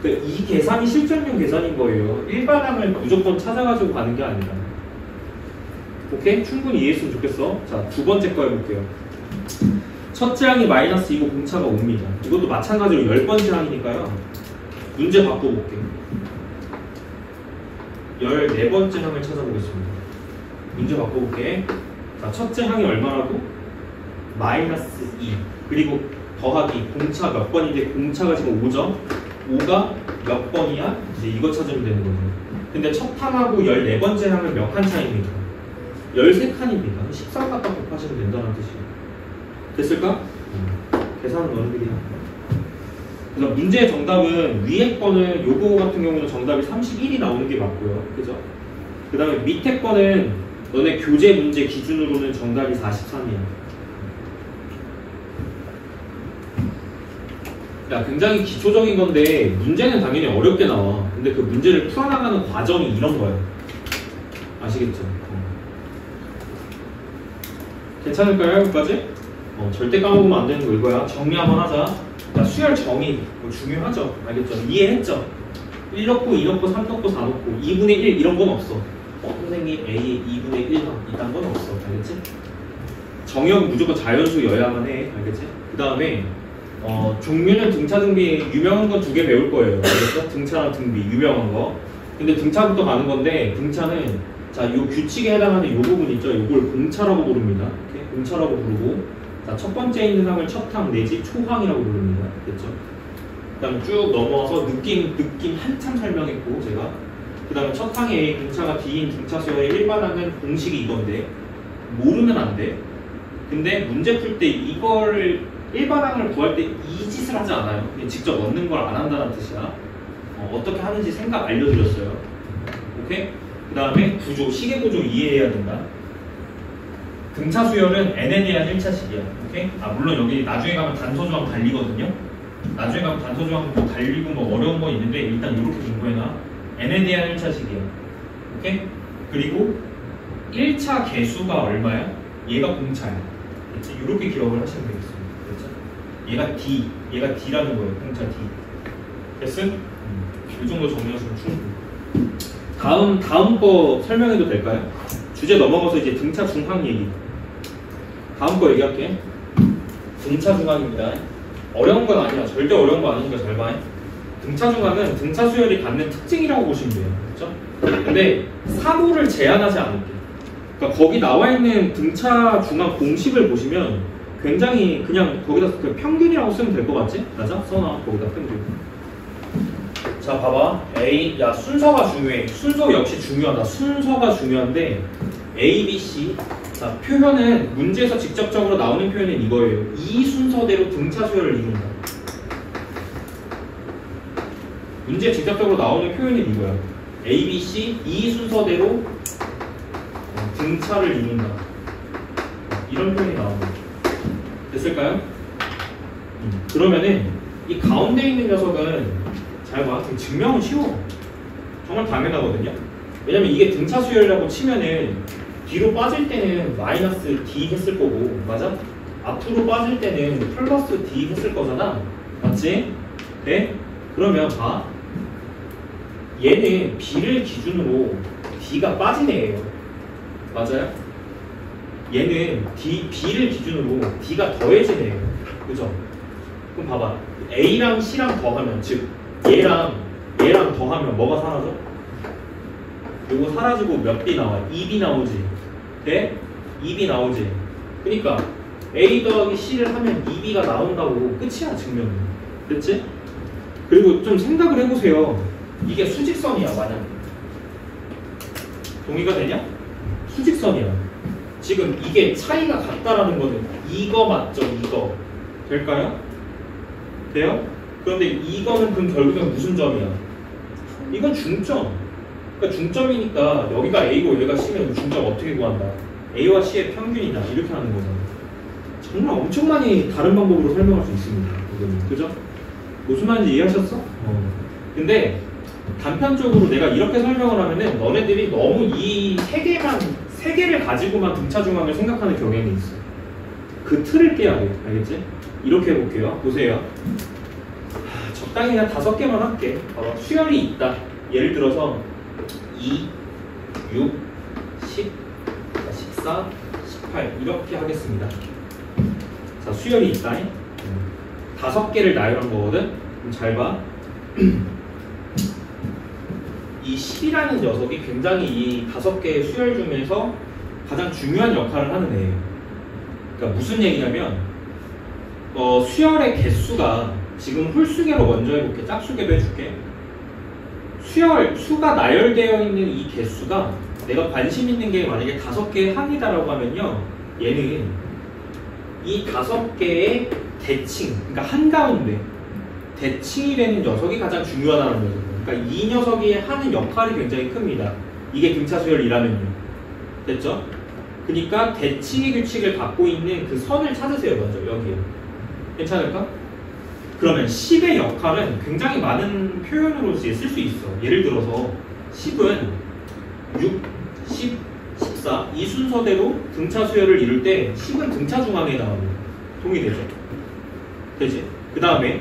그러니까 이 계산이 실전용 계산인 거예요. 일반항을 무조건 찾아가지고 가는 게 아니라. 오케이? 충분히 이해했으면 좋겠어. 자, 두 번째 거 해볼게요. 첫째 항이 마이너스 2고 공차가 5입니다. 이것도 마찬가지로 10번째 항이니까요. 문제 바꿔볼게요. 14번째 항을 찾아보겠습니다. 문제 바꿔볼게. 자, 첫째 항이 얼마라고? 마이너스 2. 그리고 더하기 공차 몇 번인데 공차가 지금 5점. 5가 몇 번이야? 이제 이거 찾으면 되는 거죠. 근데 첫 항하고 14번째 항은 몇 칸 차이입니까? 13칸입니다. 13 갖다 곱하시면 된다는 뜻이에요. 됐을까? 계산은 너희들이 한 거야. 그래서 문제의 정답은 위에 거는 요거 같은 경우는 정답이 31이 나오는 게 맞고요. 그죠? 그 다음에 밑에 거는 너네 교재 문제 기준으로는 정답이 43이야. 야, 굉장히 기초적인 건데 문제는 당연히 어렵게 나와. 근데 그 문제를 풀어나가는 과정이 이런 거예요. 아시겠죠? 괜찮을까요? 여기까지? 절대 까먹으면 안 되는 거 이거야. 정리 한번 하자. 자, 수열 정의 중요하죠. 알겠죠? 이해했죠? 1 넣고 2 넣고 3 넣고 4 넣고 2분의 1 이런 건 없어. 선생님 A에 2분의 1 이딴 건 없어. 알겠지? 정의역은 무조건 자연수여야만 해. 알겠지? 그 다음에 종류는 등차 등비 유명한 건 2개 배울 거예요. 알겠죠? 등차랑 등비 유명한 거. 근데 등차부터 가는 건데 등차는 자, 요 규칙에 해당하는 요 부분 있죠? 요걸 공차라고 부릅니다. 이렇게 공차라고 부르고 자, 첫 번째 있는 항을 첫항 내지 초항이라고 부릅니다. 됐죠? 그 다음에 쭉 넘어와서 느낌 한참 설명했고 제가 그 다음에 첫 항에 A 공차가 D인 등차수열의 일반항은 공식이 이건데 모르면 안 돼. 근데 문제 풀 때 이걸 일반항을 구할 때 이 짓을 하지 않아요. 그냥 직접 넣는 걸 안 한다는 뜻이야. 어떻게 하는지 생각 알려드렸어요. 오케이? 그 다음에 구조, 시계 구조 이해해야 된다. 등차 수열은 n에 대한 1차식이야. 오케이? 물론 여기 나중에 가면 단서 조항 달리거든요. 나중에 가면 단서 조항 뭐 달리고 뭐 어려운 거 있는데 일단 이렇게 공부해놔. n에 대한 1차식이야. 오케이? 그리고 1차 개수가 얼마야? 얘가 공차야. 그치? 이렇게 기억을 하시면 되겠습니다. 얘가 D, 얘가 D라는 거예요. 공차 D. 됐음? 이 정도 정리하시면 충분히. 다음 거 설명해도 될까요? 주제 넘어가서 이제 등차 중항 얘기. 다음 거 얘기할게. 등차 중항입니다. 어려운 건 아니야. 절대 어려운 거 아니니까 잘 봐. 등차 중항은 등차 수열이 갖는 특징이라고 보시면 돼요. 그렇죠? 근데 사고를 제한하지 않을게. 그러니까 거기 나와 있는 등차 중항 공식을 보시면 굉장히 그냥 거기다 그 평균이라고 쓰면 될 것 같지? 맞아? 써놔. 거기다 평균. 자, 봐봐. A, 야, 순서가 중요해. 순서 역시 중요하다. 순서가 중요한데 A, B, C. 자, 표현은 문제에서 직접적으로 나오는 표현은 이거예요. 이 순서대로 등차 수열을 이룬다. 문제에 직접적으로 나오는 표현은 이거야. A, B, C 이 순서대로 등차를 이룬다. 이런 표현이 나옵니다. 됐을까요? 그러면은 이 가운데 있는 녀석은 잘 봐. 증명은 쉬워. 정말 당연하거든요. 왜냐면 이게 등차 수열이라고 치면은 뒤로 빠질 때는 마이너스 D 했을 거고, 맞아? 앞으로 빠질 때는 플러스 D 했을 거잖아. 맞지? 네? 그러면 봐. 얘는 B를 기준으로 D가 빠진 애예요. 맞아요? 얘는 B를 기준으로 D가 더해진 애예요. 그죠? 그럼 봐봐. A랑 C랑 더하면, 즉 얘랑 더하면 뭐가 사라져? 요거 사라지고 몇 B 나와? 2B 나오지. 네? 2B 나오지. 그러니까 A 더하기 C를 하면 2B가 나온다고 끝이야, 증명은. 그렇지? 그리고 좀 생각을 해보세요. 이게 수직선이야, 만약에. 동의가 되냐? 수직선이야. 지금 이게 차이가 같다라는 거는 이거 맞죠? 이거. 될까요? 돼요? 그런데 이거는 그럼 결국엔 무슨 점이야? 이건 중점. 그러니까 중점이니까 여기가 A고 여기가 C면 중점 어떻게 구한다? A와 C의 평균이다. 이렇게 하는 거잖아. 정말 엄청 많이 다른 방법으로 설명할 수 있습니다. 이거는. 그죠? 무슨 말인지 이해하셨어? 근데 단편적으로 내가 이렇게 설명을 하면은 너네들이 너무 이 세 개를 가지고만 등차 중항을 생각하는 경향이 있어. 그 틀을 깨야 돼. 알겠지? 이렇게 해볼게요. 보세요. 적당히 그냥 5개만 할게. 봐봐. 수열이 있다. 예를 들어서 2, 6, 10, 14, 18 이렇게 하겠습니다. 자, 수열이 있다. 5개를 나열한 거거든? 그럼 잘 봐. 이 10이라는 녀석이 굉장히 이 5개의 수열 중에서 가장 중요한 역할을 하는 애예요. 그러니까 무슨 얘기냐면 수열의 개수가 지금 홀수계로 먼저 해볼게. 짝수계로 해줄게. 수가 나열되어 있는 이 개수가 내가 관심 있는 게 만약에 5개의 항이다라고 하면요. 얘는 이 5개의 대칭, 그러니까 한가운데 대칭이 되는 녀석이 가장 중요하다는 거죠. 그러니까 이 녀석이 하는 역할이 굉장히 큽니다. 이게 등차 수열이라면요. 됐죠? 그러니까 대칭의 규칙을 갖고 있는 그 선을 찾으세요. 먼저 여기에. 괜찮을까? 그러면 10의 역할은 굉장히 많은 표현으로 쓸 수 있어. 예를 들어서 10은 6, 10, 14 이 순서대로 등차 수열을 이룰 때 10은 등차 중앙에 나옵니다. 동의되죠? 되지? 그 다음에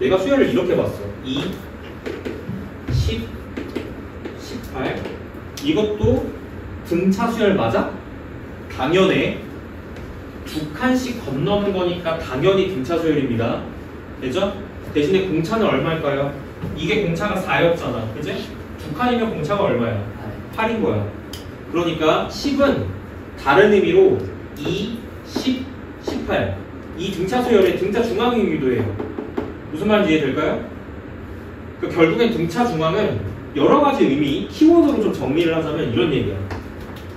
내가 수열을 이렇게 봤어. 2, 10, 18 이것도 등차 수열 맞아? 당연해. 두 칸씩 건너는 거니까 당연히 등차 수열입니다. 되죠? 대신에 공차는 얼마일까요? 이게 공차가 4였잖아. 그지? 두 칸이면 공차가 얼마야? 8인 거야. 그러니까 10은 다른 의미로 2, 10, 18 이 등차 수열의 등차 중앙이기도 해요. 무슨 말인지 이해될까요? 그러니까 결국엔 등차 중앙은 여러 가지 의미, 키워드로 좀 정리를 하자면 이런 얘기야.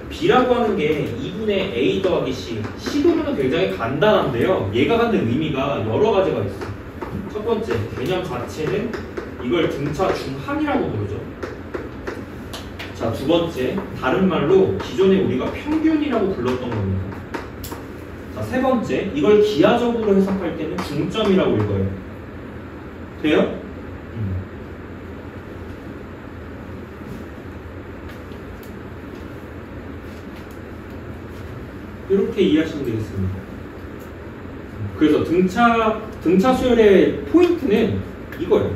B라고 하는 게 2분의 A 더하기 C. C로는 굉장히 간단한데요. 얘가 갖는 의미가 여러 가지가 있어. 첫 번째, 개념 자체는 이걸 등차 중항이라고 부르죠. 자, 두 번째, 다른 말로 기존에 우리가 평균이라고 불렀던 겁니다. 자, 세 번째, 이걸 기하적으로 해석할 때는 중점이라고 읽어요. 돼요? 이렇게 이해하시면 되겠습니다. 그래서 등차 수열의 포인트는 이거예요.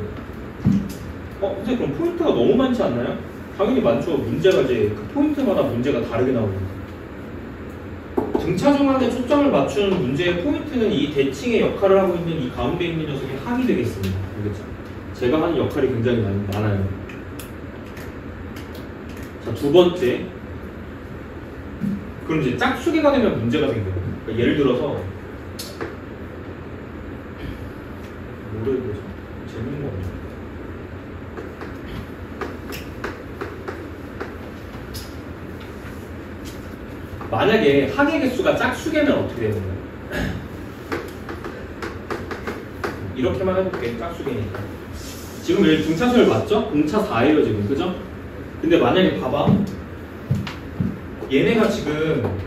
선생님 그럼 포인트가 너무 많지 않나요? 당연히 많죠. 문제가 이제 그 포인트마다 문제가 다르게 나옵니다. 등차 중앙에 초점을 맞추는 문제의 포인트는 이 대칭의 역할을 하고 있는 이 가운데 있는 녀석의 항이 되겠습니다. 알겠죠? 제가 하는 역할이 굉장히 많아요. 자, 두 번째. 그럼 이제 짝수개가 되면 문제가 생겨요. 그러니까 예를 들어서 뭐를 해보자. 재밌는 거 없나? 만약에 항의 개수가 짝수개면 어떻게 되는 거야? 이렇게만 해볼게. 짝수개니까. 지금 여기 등차수열 맞죠? 공차 4예요 지금. 그죠? 근데 만약에 봐봐. 얘네가 지금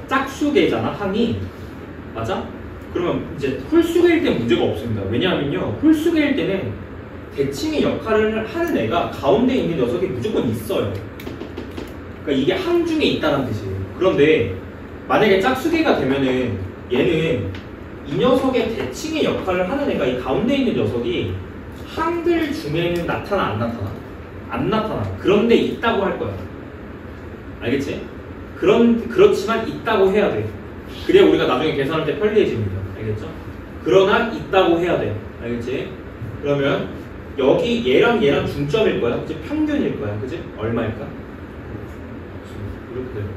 짝수개잖아. 항이. 맞아? 그러면 이제 홀수개일 때 문제가 없습니다. 왜냐하면요. 홀수개일 때는 대칭의 역할을 하는 애가 가운데 있는 녀석이 무조건 있어요. 그러니까 이게 항 중에 있다는 뜻이에요. 그런데 만약에 짝수개가 되면은 얘는 이 녀석의 대칭의 역할을 하는 애가 이 가운데 있는 녀석이 항들 중에는 나타나 안 나타나? 안 나타나. 그런데 있다고 할 거야. 알겠지? 그렇지만 있다고 해야 돼. 그래야 우리가 나중에 계산할 때 편리해집니다. 알겠죠? 그러나 있다고 해야 돼. 알겠지? 그러면 여기 얘랑 중점일 거야. 그치? 평균일 거야. 그치? 얼마일까? 이렇게 되는 거야.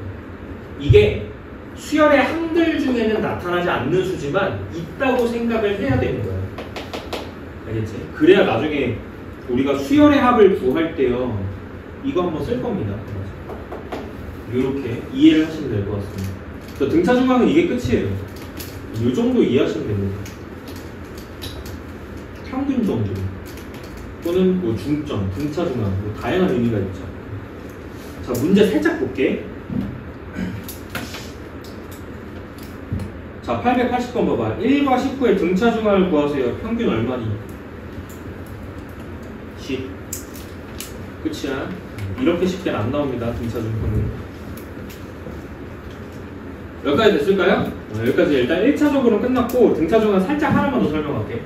이게 수열의 항들 중에는 나타나지 않는 수지만 있다고 생각을 해야 되는 거야. 알겠지? 그래야 나중에 우리가 수열의 합을 구할 때요. 이거 한번 쓸 겁니다. 이렇게 이해를 하시면 될 것 같습니다. 등차 중앙은 이게 끝이에요. 이 정도 이해하시면 됩니다. 평균 정도 또는 뭐 중점, 등차 중앙 뭐 다양한 의미가 있죠. 자, 문제 살짝 볼게. 자, 880번 봐봐. 1과 19의 등차 중앙을 구하세요. 평균 얼마니? 10. 끝이야. 이렇게 쉽게는 안 나옵니다. 등차 중앙은. 여기까지 됐을까요? 여기까지 일단 1차적으로 끝났고 등차 중앙 살짝 하나만 더 설명할게.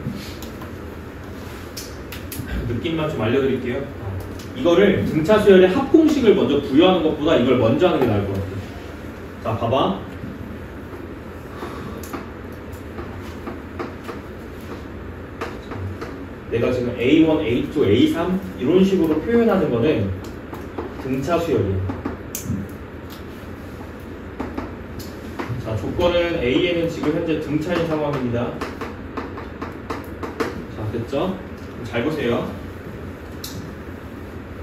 느낌만 좀 알려드릴게요. 이거를 등차 수열의 합공식을 먼저 부여하는 것보다 이걸 먼저 하는 게 나을 것 같아요. 자, 봐봐. 내가 지금 A1, A2, A3 이런 식으로 표현하는 거는 등차 수열이에요. 자, 조건은 A에는 지금 현재 등차인 상황입니다. 자, 됐죠? 잘 보세요.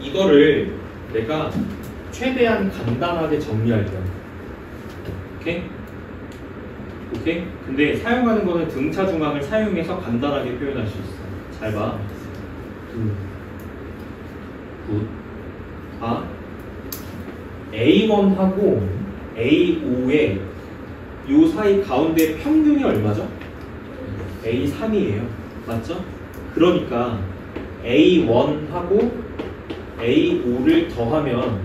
이거를 내가 최대한 간단하게 정리할 거야. 오케이? 오케이? 근데 사용하는 거는 등차 중앙을 사용해서 간단하게 표현할 수 있어. 잘 봐. 굿. 아, A1하고 A5의 요 사이 가운데 평균이 얼마죠? A3이에요. 맞죠? 그러니까 A1하고 A5를 더하면,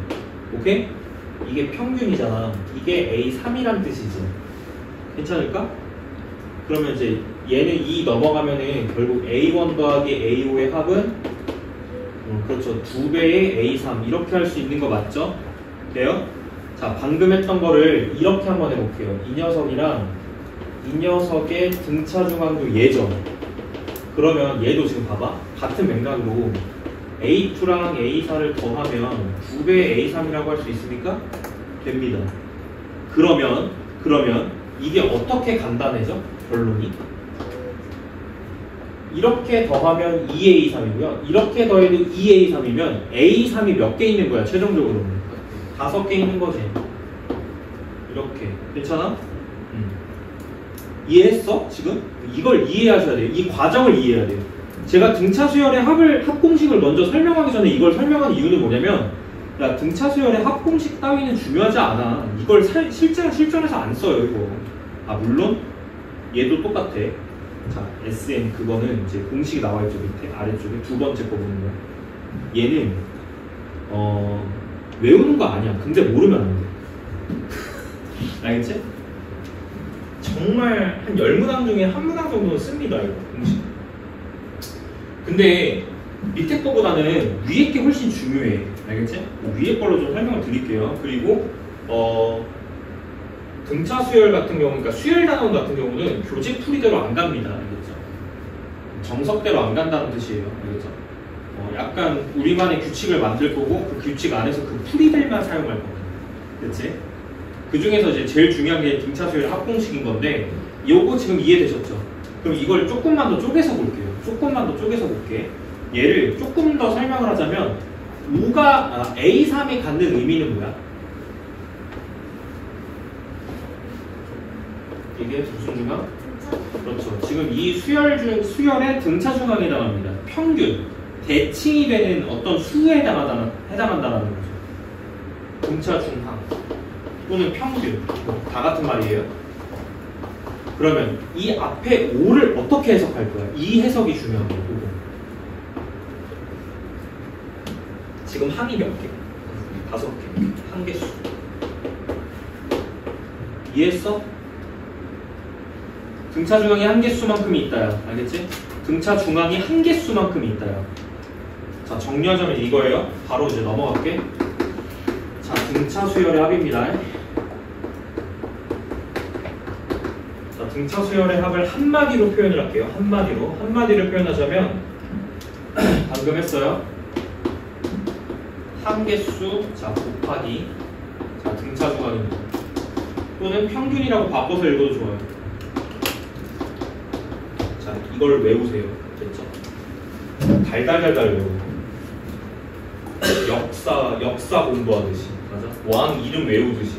오케이? 이게 평균이잖아. 이게 A3이란 뜻이지. 괜찮을까? 그러면 이제 얘는 2 넘어가면은 결국 A1 더하기 A5의 합은 그렇죠. 2배의 A3 이렇게 할 수 있는 거 맞죠? 돼요? 자, 방금 했던 거를 이렇게 한번 해볼게요. 이 녀석이랑 이 녀석의 등차 중앙도 얘죠. 그러면 얘도 지금 봐봐. 같은 맥락으로 A2랑 A4를 더하면 2배의 A3이라고 할 수 있습니까? 됩니다. 그러면 이게 어떻게 간단해져? 결론이 이렇게 더하면 2A3이고요. 이렇게 더해도 2A3이면 A3이 몇 개 있는 거야? 최종적으로 5개 있는 거지. 이렇게. 괜찮아? 이해했어? 지금? 이걸 이해하셔야 돼요. 이 과정을 이해해야 돼요. 제가 등차 수열의 합공식을 먼저 설명하기 전에 이걸 설명하는 이유는 뭐냐면, 야, 등차 수열의 합공식 따위는 중요하지 않아. 이걸 실전에서 안 써요, 이거. 아, 물론 얘도 똑같아. 자, SM 그거는 이제 공식이 나와있죠. 밑에 아래쪽에 두 번째 거 보는 거. 얘는 외우는 거 아니야. 근데 모르면 안 돼. 알겠지? 정말 한 10문항 중에 한 문항 정도는 씁니다, 이거 공식. 근데 밑에 거보다는 위에 게 훨씬 중요해. 알겠지? 위에 걸로 좀 설명을 드릴게요. 그리고 등차 수열 같은 경우, 그러니까 수열 단원 같은 경우는 교재 풀이대로 안 갑니다. 알겠죠? 정석대로 안 간다는 뜻이에요. 알겠죠? 약간 우리만의 규칙을 만들 거고 그 규칙 안에서 그 풀이들만 사용할 겁니다. 그치? 그 중에서 이제 제일 중요한 게 등차 수열 합공식인 건데, 요거 지금 이해되셨죠? 그럼 이걸 조금만 더 쪼개서 볼게요. 조금만 더 쪼개서 볼게. 얘를 조금 더 설명을 하자면, A3이 갖는 의미는 뭐야? 이게 무슨 중앙? 그렇죠. 지금 이 수열의 등차 중앙에 해당합니다. 평균, 대칭이 되는 어떤 수에 해당한다는 거죠. 등차 중앙 또는 평균, 다 같은 말이에요. 그러면 이 앞에 5를 어떻게 해석할 거야? 이 해석이 중요한 거예요. 지금 항이 몇 개? 5개. 한 개수. 이해했어? 등차 중앙이 한 개수만큼이 있다야. 알겠지? 등차 중앙이 한 개수만큼이 있다야. 자, 정리하자면 이거예요. 바로 이제 넘어갈게. 자, 등차 수열의 합입니다. 자, 등차 수열의 합을 한마디로 표현을 할게요. 한마디로 표현하자면 방금 했어요. 한 개수, 자, 곱하기, 자, 등차 중앙입니다. 또는 평균이라고 바꿔서 읽어도 좋아요. 자, 이걸 외우세요. 됐죠? 달달달달 외우고. 역사 공부하듯이. 맞아? 왕 이름 외우듯이.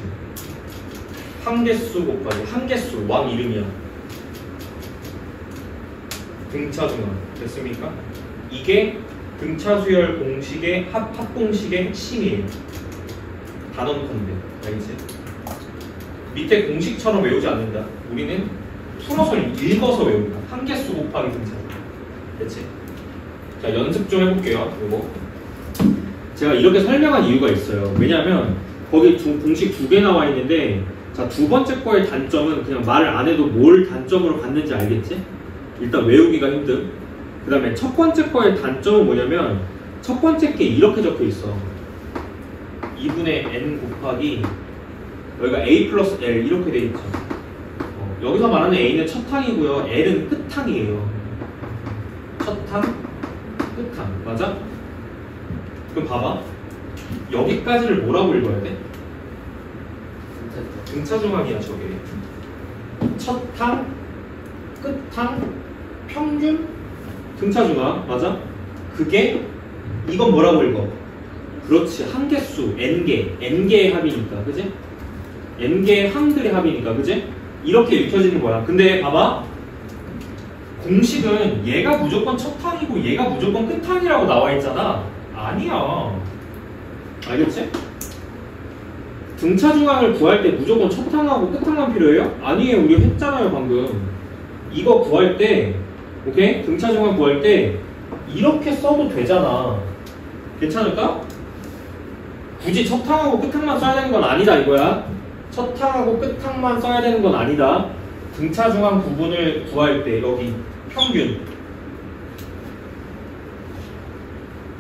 한 개수 곱하기, 한 개수, 왕 이름이야. 등차 중앙. 됐습니까? 이게 등차 수열 공식의 합공식의 핵심이에요. 단언컨대. 알겠지? 밑에 공식처럼 외우지 않는다. 우리는 풀어서 읽어서 외운다. 한 개수 곱하기 등차. 됐지? 자, 연습 좀 해볼게요. 요거. 제가 이렇게 설명한 이유가 있어요. 왜냐하면 거기 공식 2개 나와 있는데, 자, 두 번째 거의 단점은 그냥 말을 안 해도 뭘 단점으로 갖는지 알겠지? 일단 외우기가 힘듦. 그 다음에 첫 번째 거의 단점은 뭐냐면, 첫 번째 게 이렇게 적혀 있어. 2분의 n 곱하기, 여기가 a 플러스 l 이렇게 돼 있죠. 여기서 말하는 a는 첫 항이고요. l은 끝항이에요. 첫 항, 끝항. 맞아? 그럼 봐봐. 여기까지를 뭐라고 읽어야 돼? 등차 중앙이야, 저게. 첫 항, 끝항, 평균, 등차 중앙. 맞아? 그게 이건 뭐라고 읽어? 그렇지. 한 개수, n개의 합이니까. 그지? n개의 항들의 합이니까. 그지? 이렇게 읽혀지는 거야. 근데 봐봐. 공식은 얘가 무조건 첫 항이고 얘가 무조건 끝 항이라고 나와 있잖아. 아니야. 알겠지? 등차 중앙을 구할 때 무조건 첫 항하고 끝 항만 필요해요? 아니에요. 우리 했잖아요 방금. 이거 구할 때 오케이? 등차 중앙 구할 때 이렇게 써도 되잖아. 괜찮을까? 굳이 첫 항하고 끝 항만 써야 되는 건 아니다 이거야. 첫 항하고 끝 항만 써야 되는 건 아니다. 등차 중앙 부분을 구할 때 여기 평균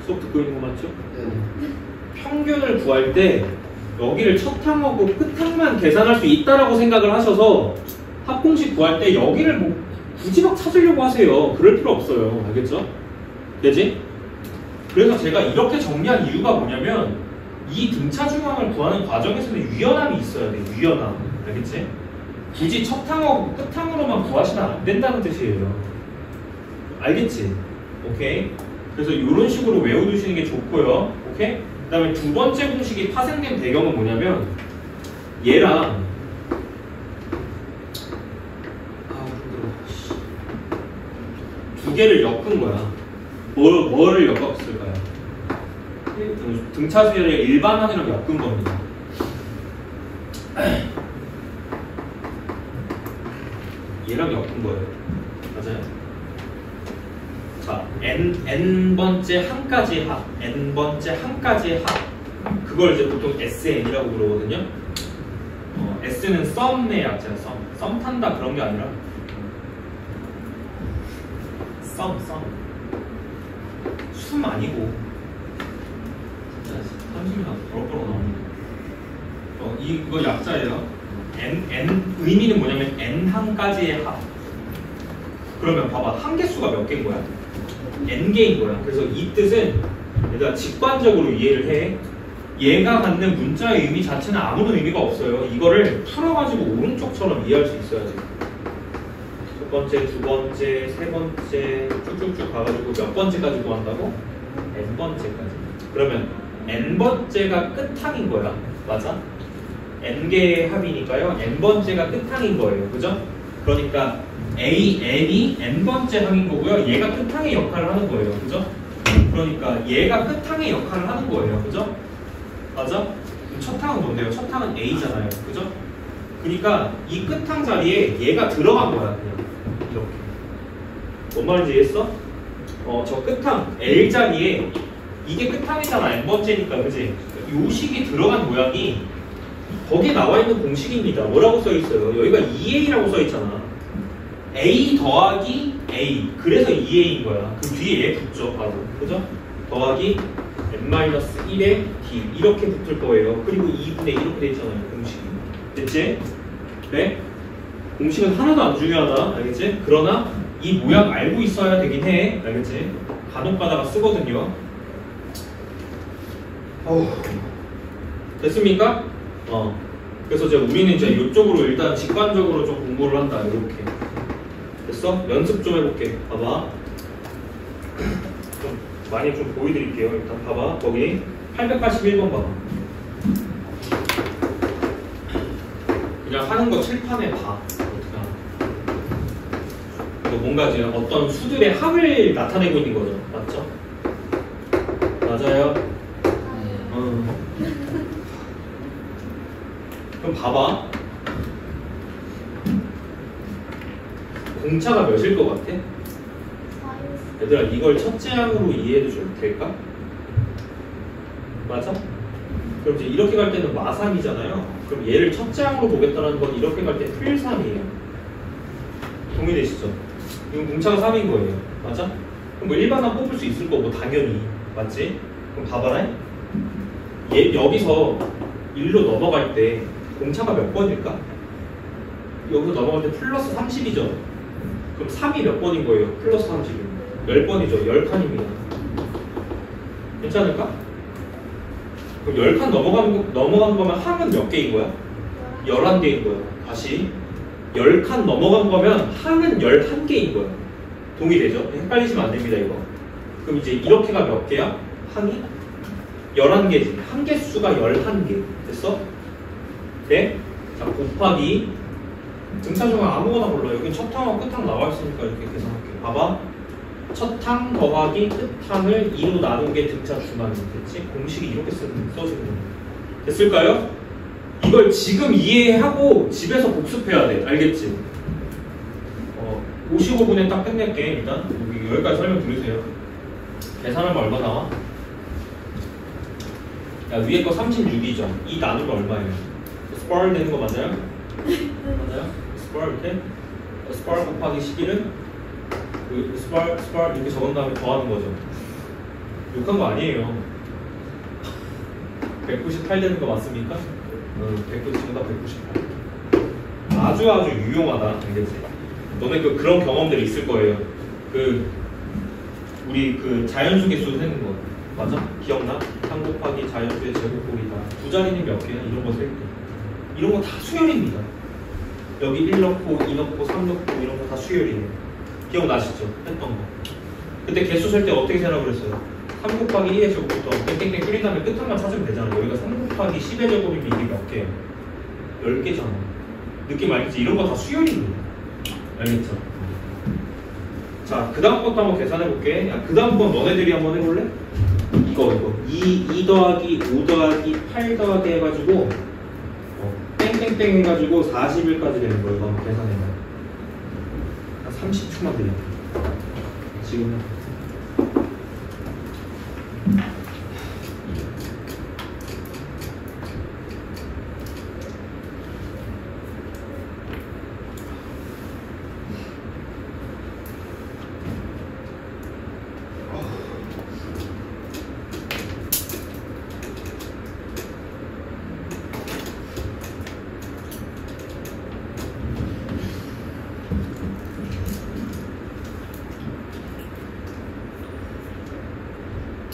수업 듣고 있는 거 맞죠? 네. 평균을 구할 때 여기를 첫 항하고 끝 항만 계산할 수 있다라고 생각을 하셔서 합공식 구할 때 여기를 뭐 굳이 막 찾으려고 하세요. 그럴 필요 없어요. 알겠죠? 되지? 그래서 제가 이렇게 정리한 이유가 뭐냐면 이 등차 중앙을 구하는 과정에서는 유연함이 있어야 돼. 유연함. 알겠지? 굳이 첫 항하고 끝 항으로만 구하시면 안 된다는 뜻이에요. 알겠지? 오케이? 그래서 이런 식으로 외워두시는 게 좋고요. 오케이? 그 다음에 두 번째 공식이 파생된 배경은 뭐냐면 얘랑 두 개를 엮은 거야. 뭐를 엮었을까요? 등차수열의 일반항이랑 엮은 겁니다. 얘랑 엮은 거예요. 맞아요? 자, n번째 항까지 합, n번째 항까지의 합. 그걸 이제 보통 SN이라고 부르거든요. S는 썸의 약자야, 썸 탄다 그런 게 아니라 숨 아니고 한숨이 버럭버럭 나오는 이거 약자예요. 의미는 뭐냐면 n항까지의 합. 그러면 봐봐, 항계수가 몇 개인 거야? n개인 거야. 그래서 이 뜻은 얘가 직관적으로 이해를 해. 얘가 갖는 문자의 의미 자체는 아무런 의미가 없어요. 이거를 풀어가지고 오른쪽처럼 이해할 수 있어야지. 첫 번째, 두 번째, 세 번째 쭉쭉쭉 가가지고 몇 번째까지 구한다고? n번째까지. 그러면 n번째가 끝항인 거야. 맞아? n개의 합이니까요. n번째가 끝항인 거예요. 그죠? 그러니까 n이 n번째 항인 거고요. 얘가 끝항의 역할을 하는 거예요. 그죠? 그러니까 얘가 끝항의 역할을 하는 거예요. 그죠? 맞아? 그럼 첫 항은 뭔데요? 첫 항은 a잖아요. 그죠? 그러니까 이 끝항 자리에 얘가 들어간 거야. 그냥 이렇게. 뭔 말인지 이해했어? 저 끝항 L 자리에 이게 끝항이잖아. n번째니까. 그지? 요 식이 들어간 모양이 거기에 나와 있는 공식입니다. 뭐라고 써 있어요? 여기가 2a라고 써 있잖아. a 더하기 a. 그래서 2a인 거야. 그 뒤에 얘 붙죠. 바로. 그죠? 더하기 n-1의 d. 이렇게 붙을 거예요. 그리고 2분의 1 이렇게 돼 있잖아요. 공식이. 됐지? 네? 공식은 하나도 안 중요하다. 알겠지? 그러나 이 모양 알고 있어야 되긴 해. 알겠지? 간혹 가다가 쓰거든요. 됐습니까? 그래서 우리는 이제 이쪽으로 일단 직관적으로 좀 공부를 한다. 이렇게. 됐어? 연습 좀 해볼게. 봐봐. 좀 많이 좀 보여드릴게요. 일단 봐봐. 거기 881번 봐봐. 그냥 하는 거 칠판에 봐. 어떻게 하나. 뭔가 지금 어떤 수들의 합을 나타내고 있는 거죠. 맞죠? 맞아요? 그럼 봐봐. 공차가 몇일 것 같아? 얘들아, 이걸 첫째 항으로 이해해도 좀 될까? 맞아? 그럼 이제 이렇게 갈 때는 마삼이잖아요. 그럼 얘를 첫째 항으로 보겠다는 건 이렇게 갈 때 필삼이에요. 동의되시죠? 이건 공차가 3인 거예요. 맞아? 그럼 뭐 일반항 뽑을 수 있을 거고 당연히. 맞지? 그럼 봐봐라. 얘 여기서 1로 넘어갈 때 공차가 몇 번일까? 여기서 넘어갈 때 플러스 30이죠. 그럼 3이 몇 번인 거예요? 플러스 30. 10번이죠. 10칸입니다. 괜찮을까? 그럼 10칸 넘어간 거면 항은 몇 개인 거야? 11개인 거야. 다시 10칸 넘어간 거면 항은 11개인 거야. 동의되죠? 헷갈리시면 안 됩니다. 이거. 그럼 이제 이렇게가 몇 개야? 항이? 11개지. 항개수가 11개. 됐어? 네? 자, 곱하기 등차 중에 아무거나 골라. 여기 첫 항하고 끝 항 나와 있으니까 이렇게 계산할게요. 봐봐. 첫 항 더하기 끝 항을 2로 나눈 게 등차 중간이 됐지? 공식이 이렇게 써지는 거야. 됐을까요? 이걸 지금 이해하고 집에서 복습해야 돼. 알겠지? 55분에 딱 끝낼게. 일단 여기까지 설명 들으세요. 계산하면 얼마 나와? 야, 위에 거 36이죠. 이 나누면 얼마예요? 스파일 되는 거 맞아요? 맞아요? 스파일 이렇게? 스파일 곱하기 11은 그 스파일 이렇게 적은 다음에 더하는 거죠. 욕한 거 아니에요. 198 되는 거 맞습니까? 190보다 198. 아주 유용하다. 알겠지? 너네 그런 경험들이 있을 거예요. 우리 자연수 개수 세는 거 맞아? 기억나? 3 곱하기 자연수의 제곱꼴이다. 두 자리는 몇 개야? 이런 거 셀 때. 이런 거 다 수열입니다. 여기 1 넣고 2 넣고 3 넣고 이런 거 다 수열이에요. 기억나시죠? 했던 거. 그때 개수 셀 때 어떻게 세라고 그랬어요? 3 곱하기 2의 제곱부터 땡땡땡 끓인 다음에 끝항만 찾으면 되잖아. 여기가 3 곱하기 10의 제곱이면 이게 몇 개야? 10개잖아. 느낌 알겠지? 이런 거 다 수열입니다. 알겠죠? 자, 그 다음 것도 한번 계산해볼게. 야, 그 다음 건 너네들이 한번 해볼래? 이거 2 더하기 5 더하기 8 더하기 해가지고 땡땡땡 해가지고 40일까지 되는 거 이거 한번 계산해봐. 한 30초만 드릴게. 지금 해.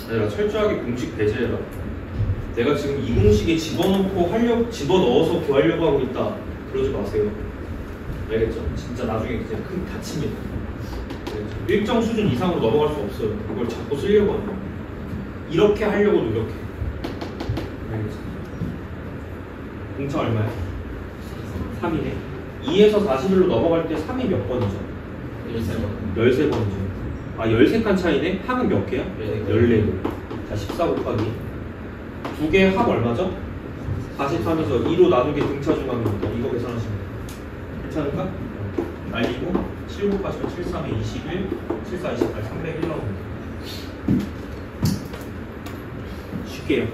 내가 철저하게 공식 배제해라. 내가 지금 이 공식에 집어넣어서 구하려고 하고 있다. 그러지 마세요. 알겠죠? 진짜 나중에 그냥 큰 다칩니다. 알겠죠? 일정 수준 이상으로 넘어갈 수 없어요. 그걸 자꾸 쓰려고 하는 거야. 이렇게 하려고 노력해. 알겠죠? 공차 얼마야? 3이네. 2에서 41로 넘어갈 때 3이 몇 번이죠? 13번. 13번이죠. 아, 13칸 차이네? 합은 몇 개야? 14개. 자, 14 곱하기. 두 개 합 얼마죠? 43에서 2로 나누기 등차 중합입니다. 이거 계산하시면 돼요. 괜찮을까? 날리고 7 곱하시면 7, 3에 21, 7, 4, 28, 301 나옵니다. 쉽게요.